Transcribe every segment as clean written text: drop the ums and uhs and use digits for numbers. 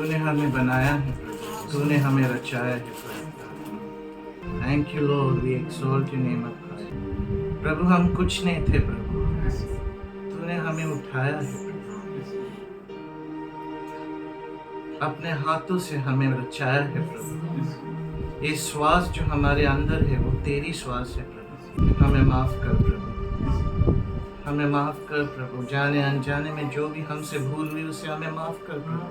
तूने हमें बनाया है प्रभु, तूने हमें रचाया है प्रभु। Thank you lord, we exalt your name up high. प्रभु हम कुछ नहीं थे प्रभु, तूने हमें उठाया है प्रभु, अपने हाथों से हमें रचाया है प्रभु। ये श्वास जो हमारे अंदर है वो तेरी श्वास है प्रभु। हमें माफ कर प्रभु, हमें माफ कर प्रभु। जाने अनजाने में जो भी हमसे भूल हुई उसे हमें माफ कर प्रभु,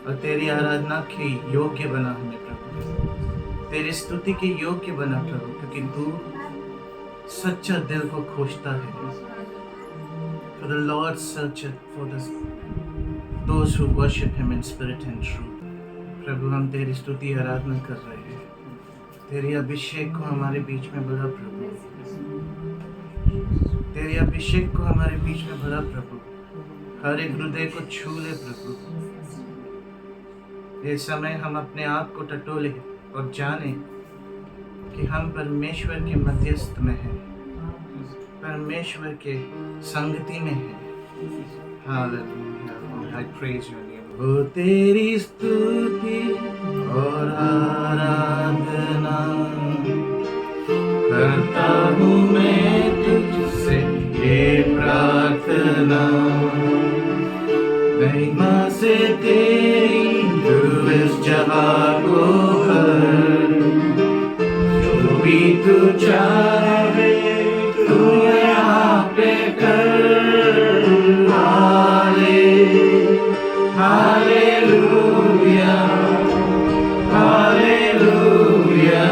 और तेरी आराधना के योग्य बना हमें प्रभु, तेरी स्तुति के योग्य बना प्रभु, क्योंकि तू सच्चा दिल को खोजता है। For the Lord searcheth for those who worship Him in spirit and truth। प्रभु हम तेरी स्तुति आराधना कर रहे हैं, तेरी अभिषेक को हमारे बीच में बढ़ा प्रभु, तेरी अभिषेक को हमारे बीच में बढ़ा प्रभु। हर एक हृदय को छू ले प्रभु। ये समय हम अपने आप को टटोले और जाने कि हम परमेश्वर के मध्यस्थ में हैं, परमेश्वर के संगति में हैं। Hallelujah, I praise your name। वो तेरी स्तुति और आराधना करता हूँ मैं तुझसे ये प्रार्थना, महिमा से तेरी तू इस जहां को भर, जो भी तू चाहे तू यहाँ पे कर। हालेलुया, हालेलुया,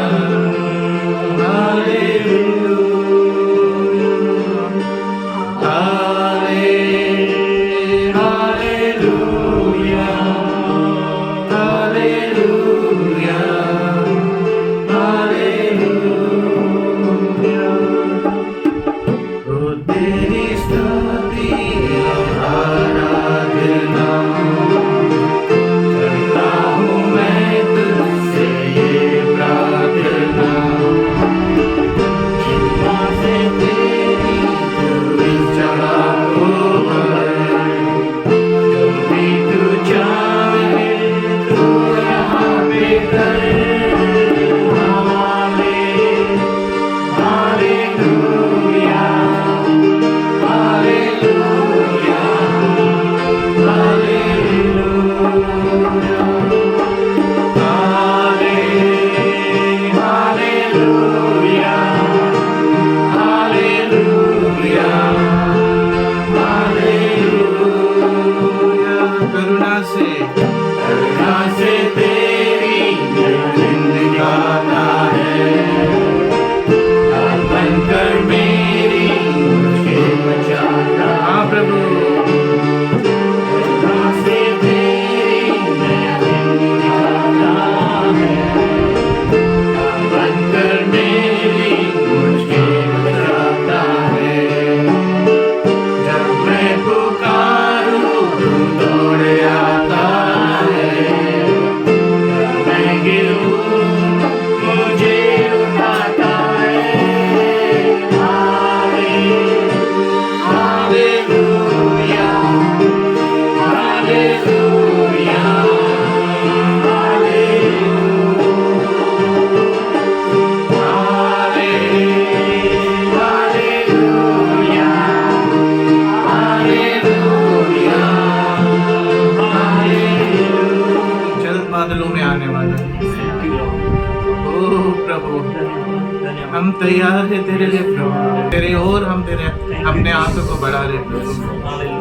हम तैयार है तेरे लिए प्रभु, तेरे और हम तेरे अपने हाथों को बढ़ा रहे प्रभु।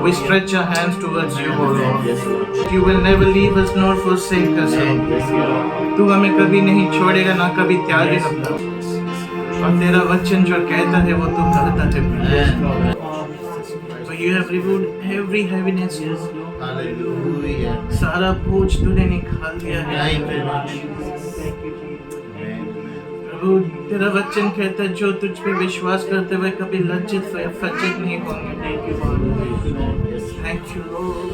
We stretch our hands towards you, O Lord। You will never leave us nor forsake us, Lord। तू हमें कभी नहीं छोड़ेगा ना कभी त्यागेगा प्रभु, और तेरा वचन जो कहता है वो तू करता है प्रभु। So you have removed every heaviness, Hallelujah। सारा बोझ तूने निकाल दिया है प्रभु। तेरा वचन कहता है जो तुझ पे विश्वास करते हुए कभी लज्जित या फज्जित नहीं होंगे। Thank you Lord,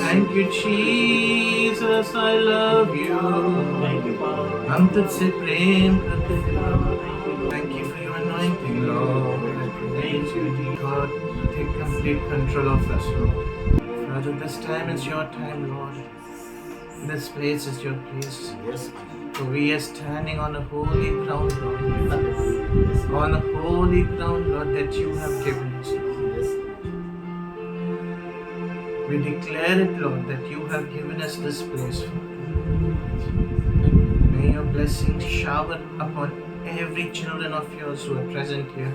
thank you Jesus, I love you. हम तुझसे प्रेम करते हैं। Thank you for your anointing Lord. I praise you, God, take complete control of us, Lord। Father, This time is your time, Lord. This place is your place. Yes. So we are standing on a holy ground, Lord. On a holy ground, Lord, that you have given us. Yes. We declare it, Lord, that you have given us this place. May your blessings shower upon every children of yours who are present here,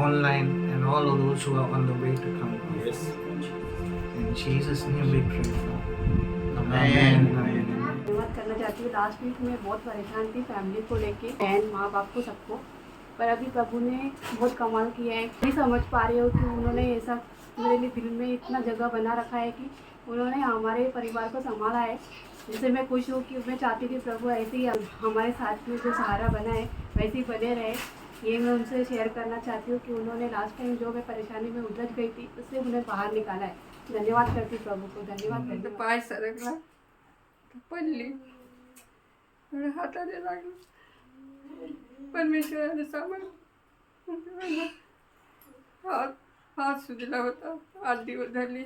online, and all of those who are on the way to come. Yes. In Jesus' name we pray. Amen. Amen. धन्यवाद करना चाहती हूँ। Last week में बहुत परेशान थी family को लेके, बहन माँ बाप को सबको, पर अभी प्रभु ने बहुत कमाल किया है। नहीं समझ पा रही हो कि उन्होंने ऐसा मेरे लिए दिल में इतना जगह बना रखा है कि उन्होंने हमारे परिवार को संभाला है, जिससे मैं खुश हूँ। कि मैं चाहती थी प्रभु ऐसे ही हमारे साथ में जो सहारा बना है वैसे ही बने रहे। ये मैं उनसे शेयर करना चाहती हूँ कि उन्होंने लास्ट टाइम जो मैं परेशानी में उलझ गई थी उससे उन्हें बाहर निकाला है। धन्यवाद करती प्रभु को, धन्यवाद करती। पाय सरकला पडली, एवढं हाताने लागलं, परमेश्वराने सांभाळ हात सुजला होता, 8 दिवस झाले,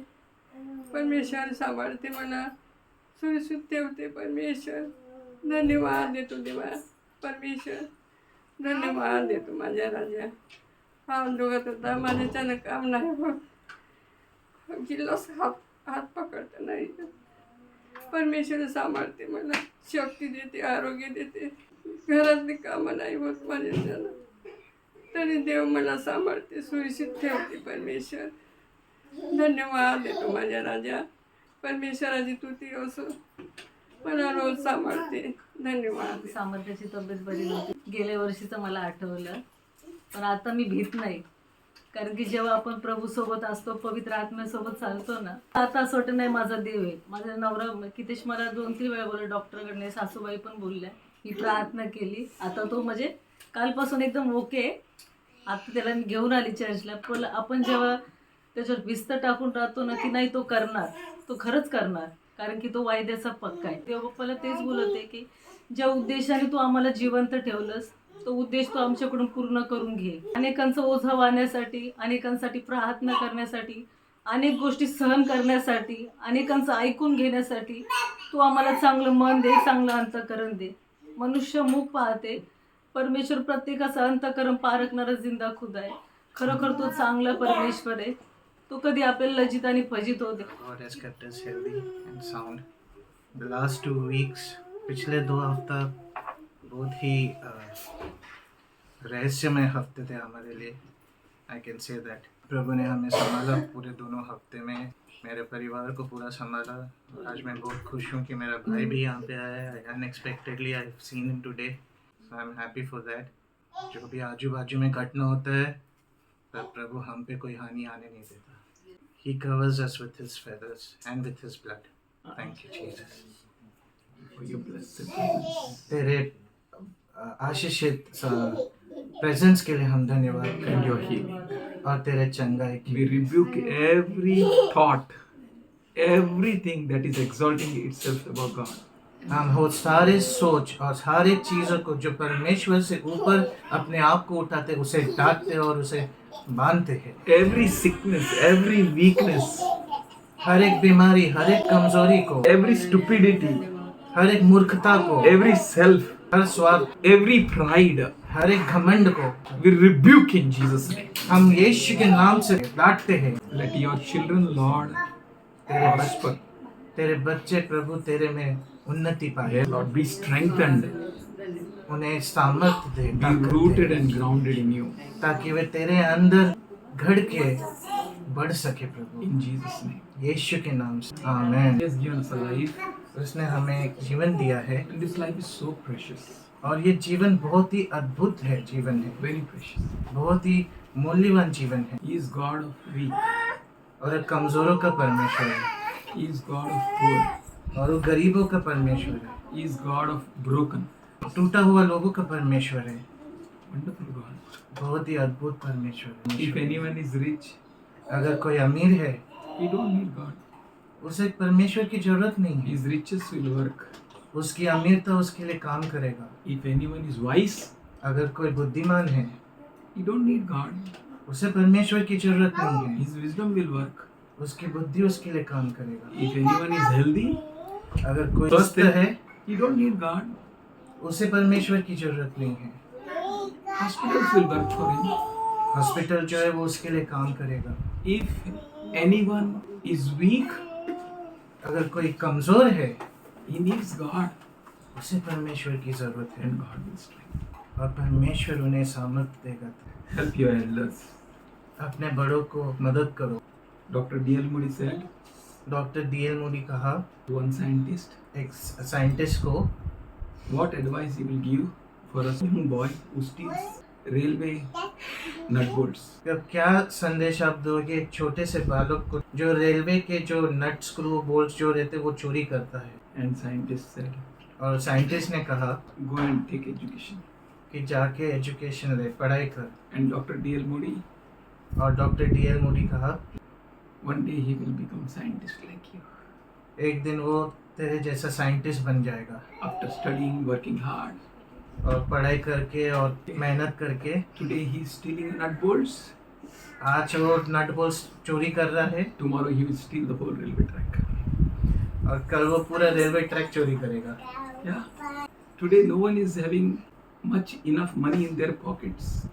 परमेश्वर सांभाळते मला, सुरक्षित ठेवते परमेश्वर। धन्यवाद देतो देवा, परमेश्वर धन्यवाद देतो माझ्या राजा। हा दोघत होता, माझ्याच्यानं काम नाही होत, गिल्लास हात पकडता नाही, परमेश्वर सांभाळते मला, शक्ती देते, आरोग्य देते, घरातली कामं नाही होत माझ्याच्यानं, तरी देव मला सांभाळते, सुरक्षित ठेवते परमेश्वर। धन्यवाद देतो माझ्या राजा, परमेश्वराची तुती असो, मला रोज सांभाळते। धन्यवाद। सामर्थ्याची तब्येत बरी नव्हती, गेल्या वर्षीचं मला आठवलं, पण आता मी भीत नाही, कारण की जेव्हा आपण प्रभू सोबत असतो, पवित्र आत्म्यासोबत चालतो ना, आता असं वाटत नाही माझा देव आहे। माझा नवरा कितेश मला 2-3 वेळा बोलला, डॉक्टरकडे, सासूबाई पण बोलल्या, मी प्रार्थना केली, आता तो म्हणजे कालपासून एकदम ओके। आता त्याला मी घेऊन आली चर्चला, पण आपण जेव्हा त्याच्यावर भिस्त टाकून राहतो ना की नाही तो करणार, तो खरंच करणार, कारण की तो वायद्याचा पक्का आहे। देव बाप्पाला तेच बोलत आहे की ज्या उद्देशाने तू आम्हाला जिवंत ठेवलंस, तो उद्देश तू आमच्याकडून पूर्ण करून घे। अनेकांचं ओझं वाहण्यासाठी, अनेकांसाठी प्रार्थना करण्यासाठी, अनेक गोष्टी सहन करण्यासाठी, अनेकांचं ऐकून घेण्यासाठी तू आम्हाला चांगलं मन दे, चांगलं अंतःकरण दे। मनुष्य मुख पाहते, परमेश्वर प्रत्येकाचं अंतःकरण पारखणारा जिंदा खुदा आहे। खरोखर तो चांगला परमेश्वर आहे, तो कधी आपल्याला लज्जित आणि फजित होते। God has kept us healthy and sound. The last 2 weeks, पिछले 2 हफ्ता बहुत ही रहस्यमय हफ्ते थे हमारे लिए। आई कैन से दैट प्रभु ने हमें संभाला पूरे दोनों हफ्ते में, मेरे परिवार को पूरा संभाला। आज मैं बहुत खुश हूँ कि मेरा भाई भी यहाँ पे आया है, unexpectedly I have seen him today, so I am happy for that. जो भी आजू बाजू में घटना होता है, पर प्रभु हम पे कोई हानि आने नहीं देता। He covers us with his feathers and with his blood. Thank you, Jesus. For your blessed presence. तेरे आशीषित प्रेजेंस के लिए हम धन्यवाद And करते your हैं, healing. और तेरे चंगाई की। We rebuke every thought, everything that is exalting itself above God. हम हो सारे सोच और सारे चीज़ों को जो परमेश्वर से ऊपर अपने आप को उठाते, उसे डांटते और उसे बांधते हैं। Every sickness, every weakness, हर एक बीमारी, हर एक कमजोरी को, every stupidity, हर एक मूर्खता को, every self, हर स्वार्थ, every pride, हर एक घमंड को we rebuke in Jesus' name. हम यीशु के नाम से डांटते हैं। Let your children, Lord, prosper. तेरे बच्चे प्रभु तेरे में उन्नति पाए, Lord, be strengthened, उन्हें सामर्थ्य दे, be ताकत rooted they, and grounded in you. ताकि वे तेरे अंदर घड़ के बढ़ सके प्रभु, In Jesus' name. यीशु के नाम से आमीन। He has given us a life, उसने हमें एक जीवन दिया है, and this life is so precious, और ये जीवन बहुत ही अद्भुत है, जीवन है, very precious. बहुत ही मूल्यवान जीवन है, He is God of weak. और कमजोरों का परमेश्वर है, He is God of poor. और वो गरीबों का परमेश्वर है, He is God of broken. टूटा हुआ लोगों का परमेश्वर है, Wonderful God. बहुत ही अद्भुत परमेश्वर If है। anyone is rich, अगर कोई अमीर है, he don't need God. उसे परमेश्वर की जरूरत नहीं है, His riches will work. उसकी अमीरता उसके लिए काम करेगा। If anyone is wise, अगर कोई बुद्धिमान है, he don't need God. उसे परमेश्वर की जरूरत नहीं है, His wisdom will work. उसकी बुद्धि उसके लिए काम करेगा। If anyone is healthy, अगर कोई स्वस्थ है, he don't need God. उसे परमेश्वर की जरूरत नहीं है। Hospitals will work for him. Hospital जो है वो उसके लिए काम करेगा। If anyone is weak, अगर कोई कमजोर है, he needs God, उसे परमेश्वर की जरूरत है and God will strengthen. और परमेश्वर उन्हें सामर्थ्य देगा। Help your elders. अपने बड़ों को मदद करो। Dr. D.L. Moody said, doctor DL Modi कहा one scientist, एक साइंटिस्ट को, what advice he will give for a young boy who steals railway nut bolts. अब क्या संदेश आप दोगे एक छोटे से बालक को जो रेलवे के जो नट स्क्रू बोल्ट जो रहते वो चोरी करता है। And scientist said, और साइंटिस्ट ने कहा go and take education. कि जाके एजुकेशन ले, पढ़ाई कर। And Dr. D.L. Moody, और डॉक्टर डीएल मोदी कहा one day he will become scientist like you. एक दिन वो तेरे जैसा साइंटिस्ट बन जाएगा। After studying, working hard, और पढ़ाई करके और मेहनत करके today he is stealing nut bolts. आज वो नट बोल्ट चोरी कर रहा है Tomorrow he will steal the whole railway track. और कल वो पूरा रेलवे ट्रैक चोरी करेगा। Yeah. Today no one is having much enough money in their pockets.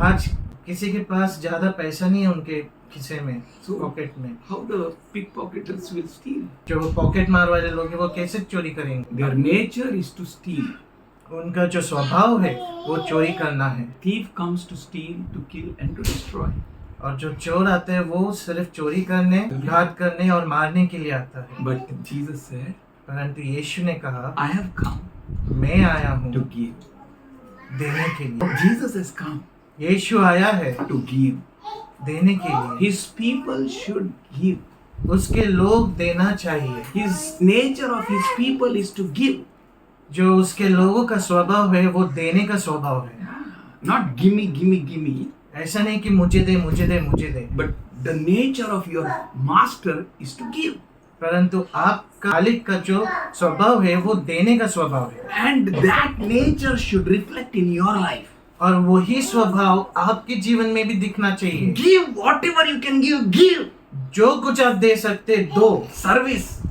आज किसी के पास ज्यादा पैसा नहीं है उनके खिसे में, So- पॉकेट में। How the pickpocketers will steal? जो वो पॉकेट मार वाले लोग हैं वो कैसे चोरी करेंगे? Their nature is to steal. उनका जो स्वभाव है वो चोरी करना है। Thief comes to steal, to kill and to destroy. और जो चोर आते हैं वो सिर्फ चोरी करने, घात करने और मारने के लिए आता है। But Jesus said, परंतु यीशु ने कहा I have come मैं आया हूँ to give. देने के लिए। Jesus has come यीशु आया है to give. देने के लिए। His people should give. उसके लोग देना चाहिए। His nature of his people is to give. जो उसके लोगों का स्वभाव है वो देने का स्वभाव है। Not gimme, gimme, gimme. ऐसा नहीं कि मुझे दे मुझे दे मुझे दे, But the nature of your master is to give. परंतु आपका मालिक का जो स्वभाव है वो देने का स्वभाव है। And that nature should reflect in your life. और वही स्वभाव आपके जीवन में भी दिखना चाहिए। Give whatever you can give. Give. जो कुछ आप दे सकते दो। Service,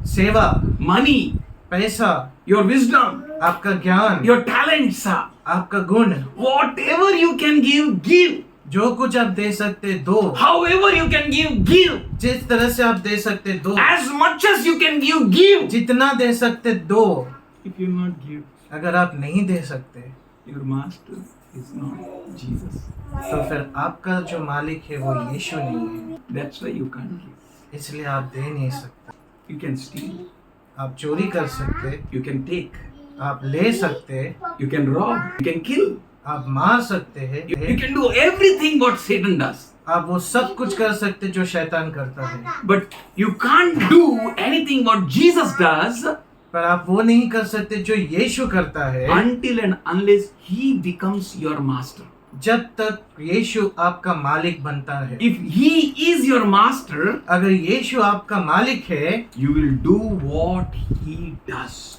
सेवा, money, पैसा, your wisdom, आपका ज्ञान, your talents. आपका गुण, Whatever you can give, give. जो कुछ आप दे सकते दो। However you can give, give. जिस तरह से आप दे सकते दो। As much as you can give, give. जितना दे सकते दो। If you not give, अगर आप नहीं दे सकते your master is not Jesus. तो फिर आपका जो मालिक है वो यीशु नहीं है, That's why you can't give. इसलिए आप दे नहीं सकते। You can steal, आप चोरी कर सकते, you can take, आप ले सकते, you can rob, you can kill. आप मार सकते You हैं, can do everything what Satan does. आप वो सब कुछ कर सकते जो शैतान करता है, But you can't do anything what Jesus does पर आप वो नहीं कर सकते जो यीशु करता है until and unless he becomes your master. जब तक यीशु आपका मालिक बनता है। If he is your master, अगर यीशु आपका मालिक है, you will do what he does.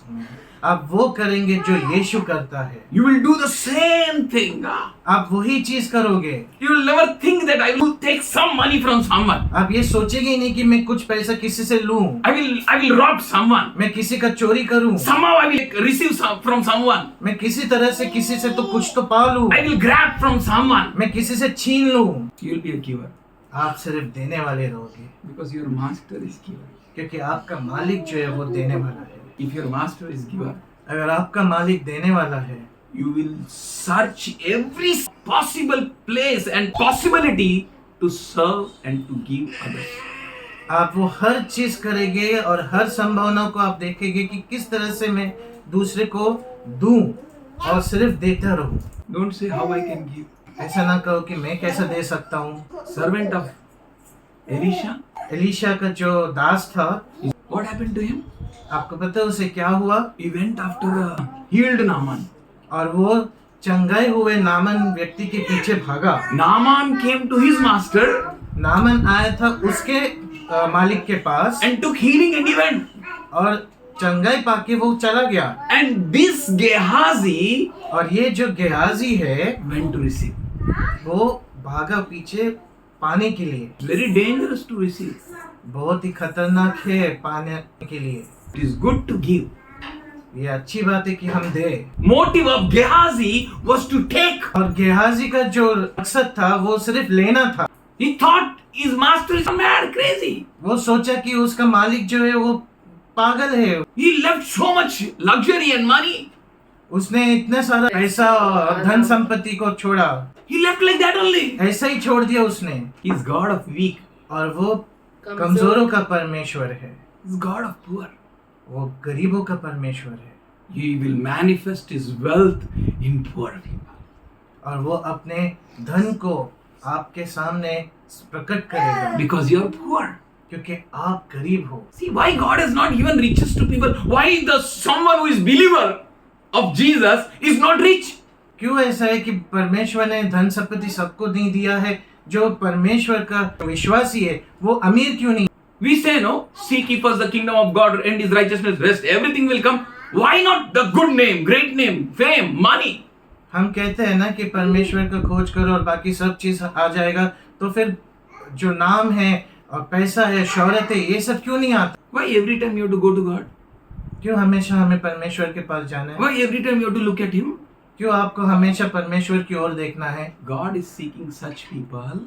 आप वो करेंगे जो यीशु करता है। You will do the same thing. आप वही चीज करोगे। You will never think that I will take some money from someone. आप ये सोचेंगे ही नहीं कि मैं कुछ पैसा किसी से लूं, I will rob someone. मैं किसी का चोरी करूं, Somehow I will receive from someone. मैं किसी तरह से किसी से तो कुछ तो पा लूं, I will grab from someone. मैं किसी से छीन लूं। You will be a giver आप सिर्फ देने वाले रहोगे, because your master is giver. क्योंकि आपका मालिक जो है वो देने वाला है। If your master is giver, अगर आपका मालिक देने वाला है, you will search every possible place and possibility to serve and to give others. आप वो हर चीज करेंगे और हर संभावना को आप देखेंगे कि किस तरह से मैं दूसरे को दूं और सिर्फ देता रहूं। Don't say how I can give. ऐसा ना कहो कि मैं कैसे दे सकता हूँ। Servant of Elisha, एलीशा का जो दास था, what happened to him? आपको पता है उसे क्या हुआ? He went after a healed Naaman. और वो चंगाई हुए नामन व्यक्ति के पीछे भागा। Naaman came to his master नामन आया था उसके मालिक के पास and took healing and he went. और चंगाई पाके वो चला गया। And this Gehazi और ये जो गेहाजी है went to receive. वो भागा पीछे पाने के लिए। Very dangerous to receive. बहुत ही खतरनाक है पाने के लिए। It is good to give. ये अच्छी बात है कि हम दे। Motive of Gehazi was to take. और गेहाजी का जो मकसद था वो सिर्फ लेना था। He thought his master is mad, crazy. वो सोचा कि उसका मालिक जो है वो पागल है। He left so much luxury and money. उसने इतना सारा पैसा और धन संपत्ति को छोड़ा, He left like that only. ऐसा ही छोड़ दिया उसने। He is God of weak. और वो कमजोरों का परमेश्वर है, He is God of poor. वो गरीबों का परमेश्वर है। He will manifest his wealth in poor people. और वो अपने धन को आपके सामने प्रकट करेगा Because you are poor. क्योंकि आप गरीब हो। See why God has not given riches to people? Why the someone who is believer of Jesus is not rich? क्यों ऐसा है कि परमेश्वर ने धन संपत्ति सबको नहीं दिया है? जो परमेश्वर का विश्वासी है वो अमीर क्यों नहीं? We say no, seek ye first the kingdom of God and his righteousness, rest everything will come. Why not the good name, great name, fame, money? हम कहते हैं ना कि परमेश्वर का खोज करो और बाकी सब चीज आ जाएगा, तो फिर जो नाम है और पैसा है, शौहरत है, ये सब क्यों नहीं आता? Why every time you have to go to God? क्यों हमेशा हमें परमेश्वर के पास जाना है? Why every time you have to look at him? क्यों आपको हमेशा परमेश्वर की ओर देखना है? God is seeking such people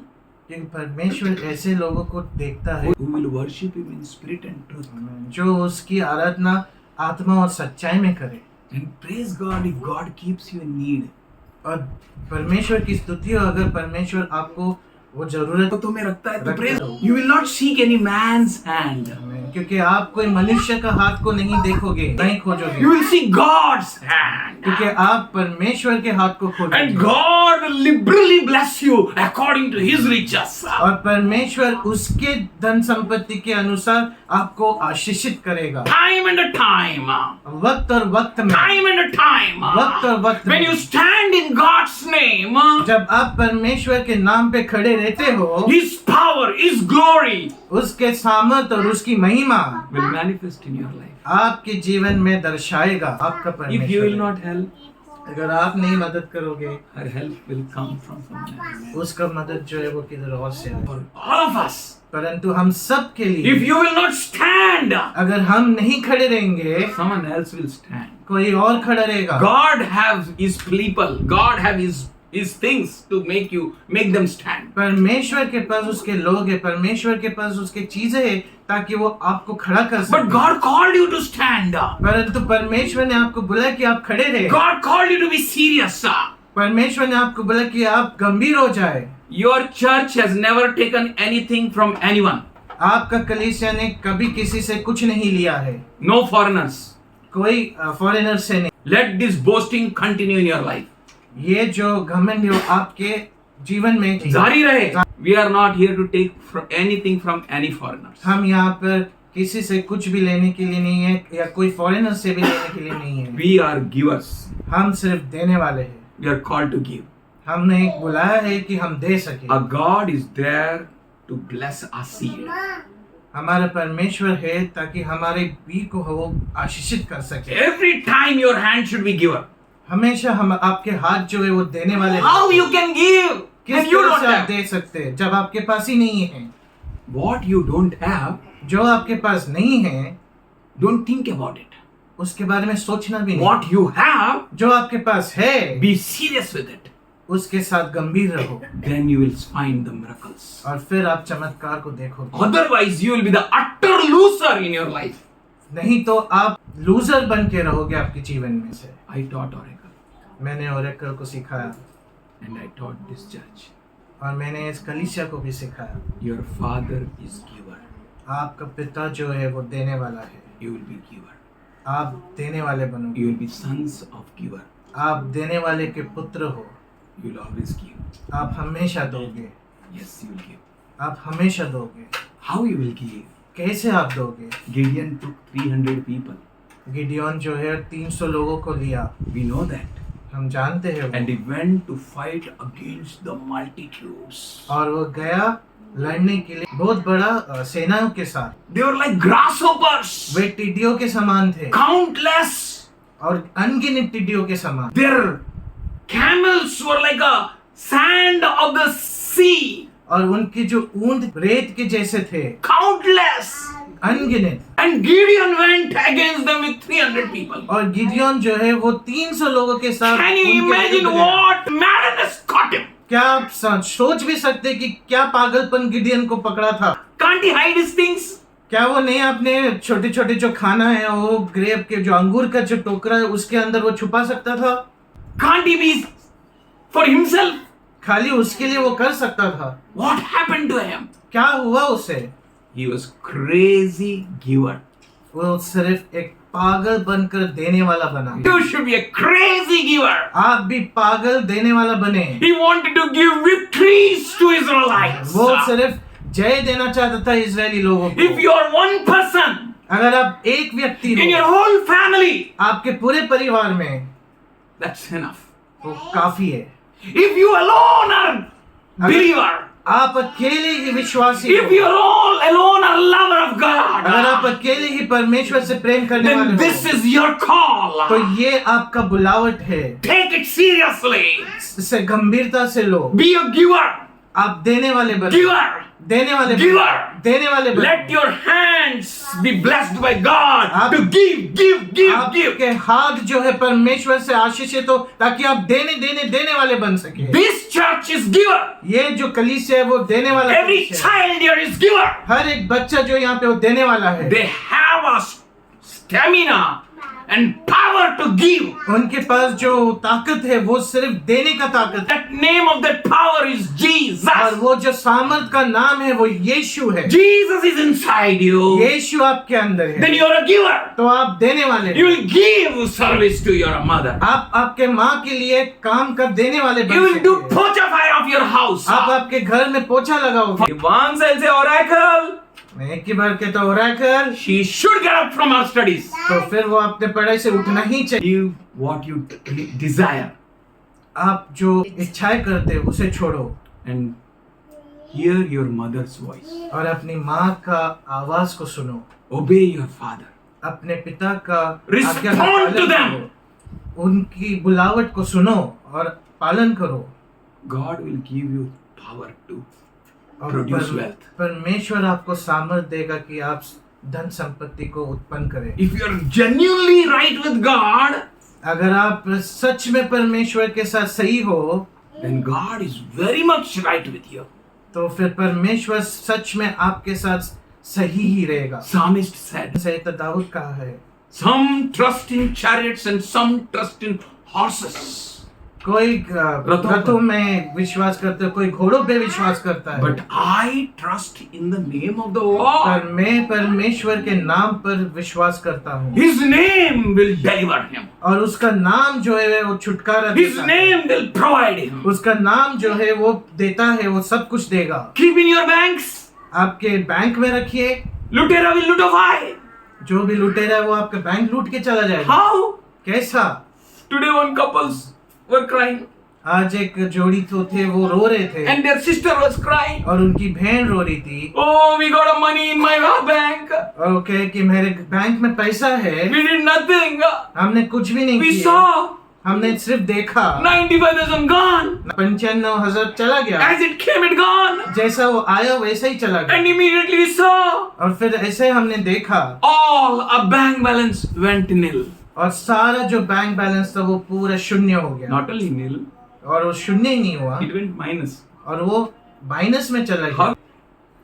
क्योंकि परमेश्वर ऐसे लोगों को देखता है who will worship him in spirit and truth. जो उसकी आराधना आत्मा और सच्चाई में करे। And praise God if God keeps you in need. और परमेश्वर की स्तुति हो अगर परमेश्वर आपको वो जरूरत तो में रखता है तो रखता praise. हो। You will not seek any man's hand. क्योंकि आप कोई मनुष्य का हाथ को नहीं देखोगे, नहीं खोजोगे, You will seek God's hand. क्योंकि आप परमेश्वर के हाथ को And खोजोगे God will liberally bless you according to his riches. और परमेश्वर उसके धन संपत्ति के अनुसार आपको आशीषित करेगा। Time and a time. वक्त और वक्त में, Time and a time. वक्त और वक्त When में, you stand in God's name, जब आप परमेश्वर के नाम पे खड़े रहते हो, his power, his glory उसके सामर्थ और उसकी महिमा will manifest in your life. आपके जीवन में दर्शाएगा आपका If you परमेश्वर। will not help, अगर आप नहीं मदद करोगे, her help will come from somewhere else. उसका मदद जो है वो किधर और से आए। For all of us, परंतु हम सब के if लिए you will not stand, अगर हम नहीं खड़े रहेंगे, someone else will stand. कोई और खड़ा रहेगा। God have his people. God have his things to make them stand. परमेश्वर के पास उसके लोग हैं, परमेश्वर के पास उसके चीजें हैं ताकि वो आपको खड़ा कर सके। But God called you to stand. परंतु परमेश्वर ने आपको बोला कि आप खड़े रहे। God called you to be serious. परमेश्वर ने आपको बोला कि आप गंभीर हो जाए। Your church has never taken anything from anyone. आपका कलीसिया ने कभी किसी से कुछ नहीं लिया है, No foreigners. कोई फॉरेनर से नहीं। Let this boasting continue in your life. ये जो घमंड है वो आपके जीवन में जारी रहे. We are not here to take anything from any foreigners. हम यहाँ पर किसी से कुछ भी लेने के लिए नहीं है या कोई फॉरेनर से भी लेने के लिए नहीं है। We are givers. हम सिर्फ देने वाले हैं। We are called to give. हमने बुलाया है कि हम दे सके। Our God is there to bless our seed. हमारा परमेश्वर है ताकि हमारे बीज को वो आशीषित कर सके। Every time your hand should be giver. हमेशा हम आपके हाथ जो है वो देने वाले। How you can give किस and you तरह don't से आप have? दे सकते हैं जब आपके पास ही नहीं है? What you don't have, जो आपके पास नहीं है don't think about it. उसके बारे में सोचना भी नहीं। What you have, जो आपके पास है be serious with it. उसके साथ गंभीर रहो Then you will find the miracles. और फिर आप चमत्कार को देखोगे। Otherwise, you will be the utter loser in your life. नहीं तो आप लूजर बन के रहोगे आपके जीवन में से। I taught Oracle मैंने ओरेकल को सिखाया and I taught this church. और मैंने इस कलीसिया को भी सिखाया। Your father is giver. आपका पिता जो है वो देने वाला है। You will be giver. आप देने वाले बनोगे। You will be sons of giver. आप देने वाले के पुत्र हो। You will always give. आप हमेशा दोगे। Yes, you will give. आप हमेशा दोगे। How you will give? कैसे आप दोगे? Gideon took 300 people. गिडियोन जो है 300 लोगों को लिया। We know that. हम जानते हैं And वो। he went to fight against the multitudes. और वो गया लड़ने के लिए बहुत बड़ा सेनाओं के साथ। They were like grasshoppers. वे टिड्डियों के समान थे Countless. और अनगिनत टिड्डियों के समान। Their camels were like a sand of the sea. और उनके जो ऊंट रेत के जैसे थे, countless. अनगिनत। And Gideon went against them with 300 people. और गिदियोन जो है वो 300 लोगों के साथ Can you उनके imagine विरुद्ध गया। what madness caught him? क्या आप सोच भी सकते कि क्या पागलपन गिदियन को पकड़ा था? Can't he hide his things? क्या वो नहीं अपने छोटे छोटे जो खाना है वो ग्रेप के जो अंगूर का जो टोकरा है उसके अंदर वो छुपा सकता था? Can't he be for himself? खाली उसके लिए वो कर सकता था। What happened to him? क्या हुआ उसे? He was crazy giver. वो सिर्फ एक पागल बनकर देने वाला बना। You should be a crazy giver. आप भी पागल देने वाला बने। He wanted to give victories to Israelites. वो सिर्फ जय देना चाहता था इजरायली लोगों को। If you are one person अगर आप एक व्यक्ति in your हो whole family, आपके पूरे परिवार में, that's enough. वो काफी है। If you alone are believer, आप अकेले ही विश्वासी if हो, you all alone are lover of अगर आप God, अकेले ही परमेश्वर से प्रेम करने then वाले this हो, is your call. तो ये आपका बुलावट है। Take it seriously. इसे गंभीरता से लो। Be a giver. आप देने वाले बनो। Giver. देने वाले बनो। Giver. देने वाले बनो। Let your hands be blessed by God आप- to give. आपके हाथ जो है परमेश्वर से आशीषित हो ताकि आप देने वाले बन सके। This church is giver. ये जो कलीसिया है वो देने वाला Every कलीसिया है। child here is giver. हर एक बच्चा जो यहाँ पे वो देने वाला है। They have a stamina and power to give. उनके पास जो ताकत है वो सिर्फ देने का ताकत है। That name of that power is और Jesus. वो जो सामर्थ का नाम है वो यीशु है। Jesus is inside you. यीशु आपके अंदर Then है, you are a giver. तो आप देने वाले You हैं। will give service to your mother. आप आपके माँ के लिए काम कर देने वाले You बन will do सकते हैं। pocha fire of your house. आप आपके घर में पोछा लगाओगे। One says, Oracle, एक ही बार कहता हो कर, she should get up from her studies. तो फिर वो अपने पढ़ाई से उठना ही चाहिए। Give what you desire आप जो इच्छाएं करते हो उसे छोड़ो and hear your mother's voice. और अपनी माँ का आवाज को सुनो। Obey your father. अपने पिता का Respond आज्ञा का पालन to them. करो। उनकी बुलावट को सुनो और पालन करो। God will give you power to और produce wealth. परमेश्वर आपको सामर्थ देगा कि आप धन संपत्ति को उत्पन्न करें। If you are genuinely right with God, अगर आप सच में परमेश्वर के साथ सही हो then God is very much right with you. तो फिर परमेश्वर सच में आपके साथ सही ही रहेगा। Psalmist said, सही तो दाऊद कहा है, some trust in chariots and some trust in horses. कोई रथों में विश्वास करता है, कोई घोड़ों पे विश्वास करता है, But I trust in the name of the Lord. पर मैं परमेश्वर के नाम पर विश्वास करता हूँ His name will deliver him. और उसका नाम जो है वो छुटकारा His देता है। name will provide him. उसका नाम जो है वो देता है, वो सब कुछ देगा। Keep in your banks. आपके बैंक में रखिए, Lutera will lutify. जो भी लुटेरा है वो आपका बैंक लूट के चला जाएगा। How? कैसा? Today one couples were crying आज एक जोड़ी तो थे वो रो रहे थे and their sister was crying. और उनकी बहन रो रही थी Oh, we got a money in my bank. और वो कहे कि मेरे बैंक में पैसा है, We did nothing. हमने कुछ भी नहीं We किया, saw हमने सिर्फ देखा 95,000 gone. 95,000 चला गया, As it came, it gone. जैसा वो आया वैसा ही चला And गया। immediately we saw और फिर ऐसे हमने देखा all our bank balance went nil. और सारा जो बैंक बैलेंस था वो पूरा शून्य हो गया Not only nil, और वो शून्य ही नहीं हुआ it went minus. और वो माइनस में चला गया। How?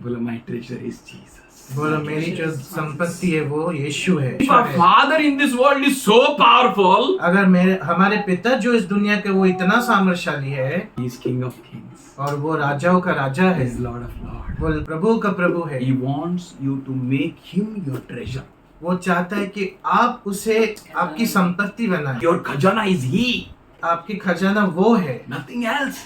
बोला, my treasure is Jesus. बोलो मेरी जो संपत्ति है वो यीशु है। If our Father in this world is so powerful, अगर हमारे पिता जो इस दुनिया के वो इतना सामर्थ्यशाली है He is King of Kings. और वो राजाओं का राजा He है, is Lord of Lords. वो प्रभु का प्रभु है। He wants you to make Him your treasure. वो चाहता है कि आप उसे आपकी संपत्ति बनाएं। Your khajana is He, आपकी खजाना वो है nothing else.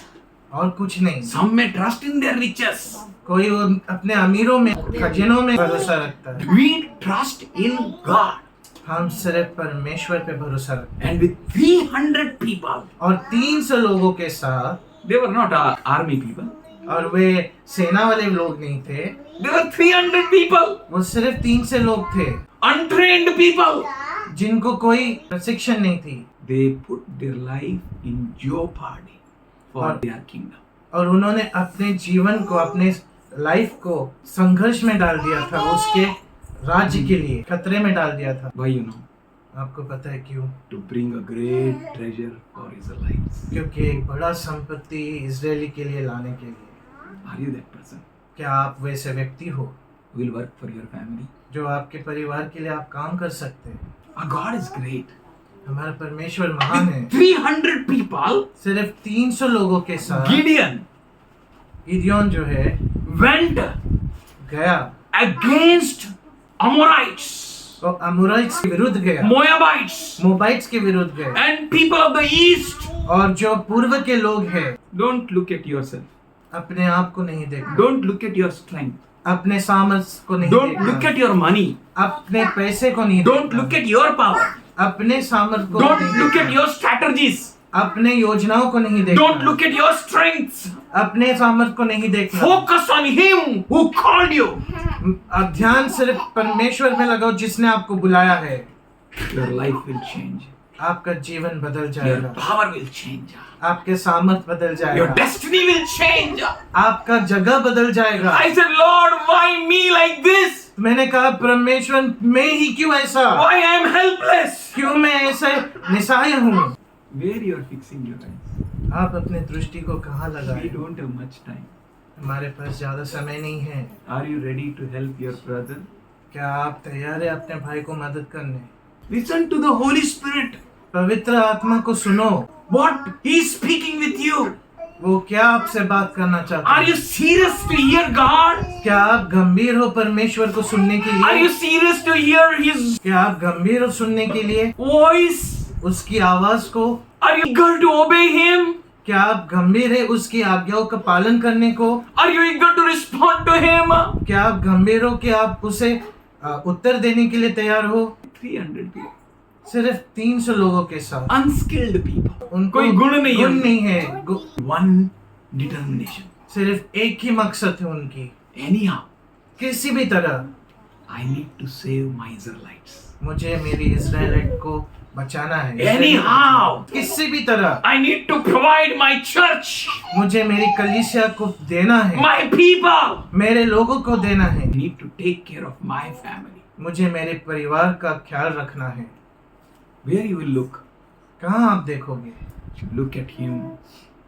और कुछ नहीं। Some may trust in their riches. कोई वो अपने अमीरों में खजानों में भरोसा रखता है, We trust in God. हम सिर्फ परमेश्वर पे भरोसा रखते And with 300 people, हैं। और 300 लोगों के साथ, they were not army people. और वे सेना वाले लोग नहीं थे, They were 300 people, वो सिर्फ 300 लोग थे untrained people. जिनको कोई प्रशिक्षण नहीं थी। They put their life in jeopardy for और- their kingdom. और उन्होंने अपने जीवन को, अपने लाइफ को संघर्ष में डाल दिया था, उसके राज्य के लिए खतरे में डाल दिया था। Why you know? आपको पता है क्यों? To bring a great treasure for Israelites. क्योंकि एक बड़ा संपत्ति इजरायली के लिए लाने के लिए। Are you that person क्या आप वैसे व्यक्ति हो who will work for your family? जो आपके परिवार के लिए आप काम कर सकते हैं? Our God is great. हमारा परमेश्वर महान है। 300 people, सिर्फ 300 लोगों के साथ Gideon गिदियोन जो है went गया against Amorites, और अमोराइट्स के विरुद्ध गया, Moabites, मोबाइट्स के विरुद्ध गया, and people of the east. और जो पूर्व के लोग हैं Don't look at yourself. अपने आप को नहीं देखना, Don't look at your strength. अपने सामर्थ्य को नहीं Don't look देखना, at your money. अपने पैसे को नहीं Don't देखना, look at your power. अपने सामर्थ्य को Don't नहीं look at देखना, your strategies. अपने योजनाओं को नहीं देखना, Don't look at your strengths. अपने सामर्थ्य को नहीं देखना। Focus on Him who called you. ध्यान सिर्फ परमेश्वर में लगाओ जिसने आपको बुलाया है। Your life will change. आपका जीवन बदल Your जाएगा, power will change. आपके सामर्थ्य बदल Your जाएगा, destiny will change. आपका जगह बदल जाएगा। I said, Lord, why me like this? मैंने कहा परमेश्वर मैं ही क्यों ऐसा, Why I am helpless? क्यों मैं ऐसे निस्सहाय हूँ। Where you are fixing your eyes? आप अपने दृष्टि को कहाँ We लगाए? don't have much time. हमारे पास ज्यादा समय नहीं है। Are you ready to help your brother? क्या आप तैयार है अपने भाई को मदद करने? Listen to the Holy Spirit. पवित्र आत्मा को सुनो, What He is speaking with you. वो क्या आपसे बात करना चाहता Are है? you serious to hear God? क्या आप गंभीर हो परमेश्वर को सुनने के Are you लिए? serious to hear His क्या आप गंभीर हो सुनने के लिए voice? उसकी आवाज को? Are you eager to obey Him? क्या आप गंभीर है उसकी आज्ञाओं का पालन करने को? Are you eager to respond to Him? क्या आप गंभीर हो कि आप उसे उत्तर देने के लिए तैयार हो? 300 people. सिर्फ 300 लोगों के साथ Unskilled people. उनको कोई गुण नहीं है। गुण नहीं है, One determination. सिर्फ एक ही मकसद है उनकी, Anyhow, किसी भी तरह I need to save my Israelites. मुझे मेरी इजराइल को बचाना है। Anyhow, किसी भी तरह I need to provide my church, मुझे मेरी कलीसिया को देना है, my people. मेरे लोगों को देना है, I need to take care of my family. मुझे मेरे परिवार का ख्याल रखना है। Where you will look? कहाँ आप देखोगे? Look at Him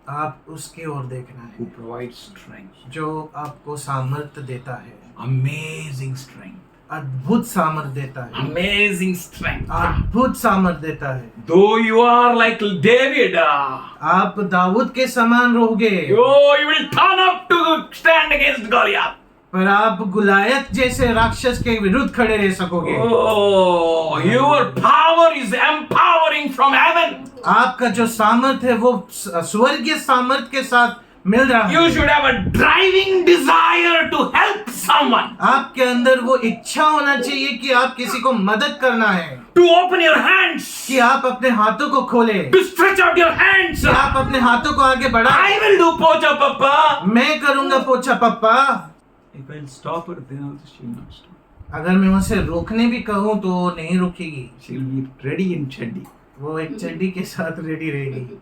आप उसकी ओर देखना who है provides strength. जो आपको सामर्थ्य देता है, Amazing strength. अद्भुत सामर्थ्य देता है, Amazing strength. अद्भुत सामर्थ्य देता है। Though you are like David, आप दाऊद के समान रहोगे, oh, you will turn up to stand against Goliath. पर आप गुलायत जैसे राक्षस के विरुद्ध खड़े रह सकोगे। Oh, your power is empowering from heaven. आपका जो सामर्थ्य है वो स्वर्गीय सामर्थ्य के साथ मिल रहा You है। should have a driving desire to help someone, आपके अंदर वो इच्छा होना चाहिए कि आप किसी को मदद करना है, to open your hands, कि आप अपने हाथों को खोले, to stretch out your hands. कि आप अपने हाथों को आगे I बढ़ाएं। will do pocha papa. मैं करूंगा पोछा पप्पा। If I'll stop her, then also she'll not stop. अगर मैं उसे रोकने भी कहूँ तो वो नहीं रुकेगी, She'll be ready in chaddi, वो एक चड्डी के साथ रेडी रहेगी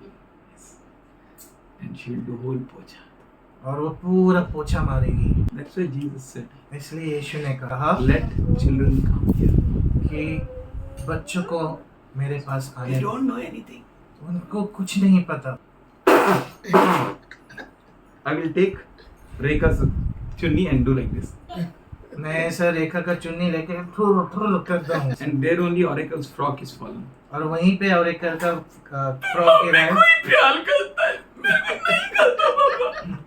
and she'll do whole pocha. और वो पूरा पोछा मारेगी। That's why Jesus said, इसलिए यीशु ने कहा "Let children come here. कि बच्चों को मेरे पास They आने दो, don't know anything." उनको कुछ नहीं पता। I will take Rekha's chunni and do like this. मैं ऐसा रेखा का चुन्नी लेके ठुर ठुर करता हूँ And there only Oracle's frock is fallen. और वहीं पे और एक का फ्रॉक गिरा है। कोई प्यार करता है, मेरे को नहीं करता पापा।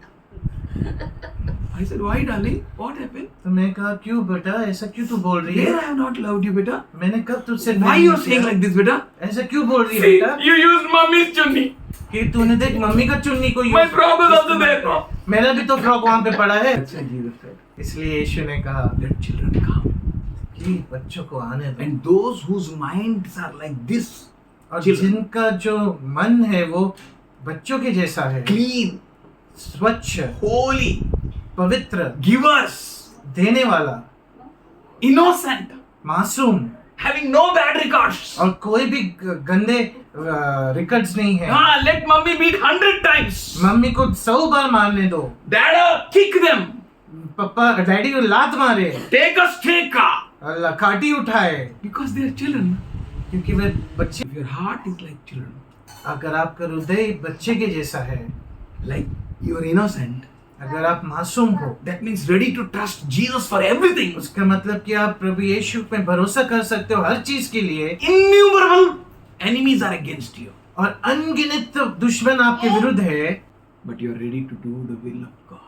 I said, why darling? What happened? तो मैं कहा क्यों बेटा ऐसा क्यों तू बोल रही Where है? I have not loved you, beta. मैंने कब तुझसे Why प्यार you are नहीं saying किया? like this, beta? ऐसा क्यों बोल रही है See, बेटा? you used mommy's chunni. कि तूने देख मम्मी का चुन्नी को My frock is also there. मेरा भी तो फ्रॉक वहाँ पे पड़ा है। That's why Jesus said, इसलिए यीशु ने कहा let children come. कि बच्चों को आने दो, And those whose minds are like this, और children. जिनका जो मन है वो बच्चों के जैसा है, clean, स्वच्छ, holy, पवित्र, givers, देने वाला, innocent, मासूम, having no bad records. और कोई भी गंदे रिकॉर्ड्स नहीं है। Let mommy beat 100 times. Mummy को 100 बार मारने दो, Dada, kick them. पापा डैडी को लात मारे, Take a stick. काटी उठाए, Because they are children. क्योंकि वे बच्चे। If your heart is like children, अगर आपका हृदय बच्चे के जैसा है, like you are innocent, अगर आप मासूम हो, that means ready to trust Jesus for everything. उसका मतलब कि आप प्रभु यीशु पे भरोसा कर सकते हो हर चीज के लिए, Innumerable enemies are against you, और अनगिनत दुश्मन आपके विरुद्ध है, but you are ready to do the will of God.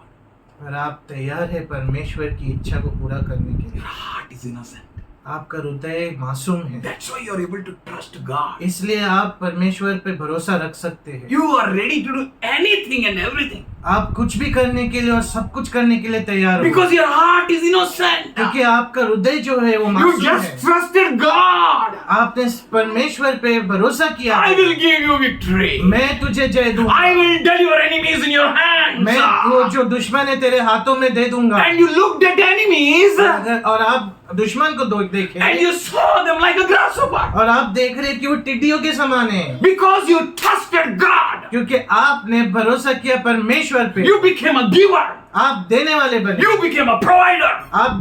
पर आप तैयार है परमेश्वर की इच्छा को पूरा करने के लिए। Your heart is innocent. आपका हृदय मासूम है, That's why you are able to trust God. इसलिए आप परमेश्वर पे भरोसा रख सकते हैं। You are ready to do anything and everything आप कुछ भी करने के लिए और सब कुछ करने के लिए तैयार हो, because your heart is innocent. क्योंकि आपका हृदय जो है वो You मासूम just है। trusted God. आपने परमेश्वर पे भरोसा किया, I will give you victory. मैं तुझे जय दूंगा, I will deliver enemies in your hands. मैं वो जो दुश्मन है तेरे हाथों में दे दूंगा। And you looked at enemies और आप दुश्मन को देखे and you saw them like a grasshopper और आप देख रहे कि वो टिड्डियों के समान है, because you trusted God. क्योंकि आपने भरोसा किया परमेश्वर पे। You became a giver. आप देने वाले बने, You became a provider आप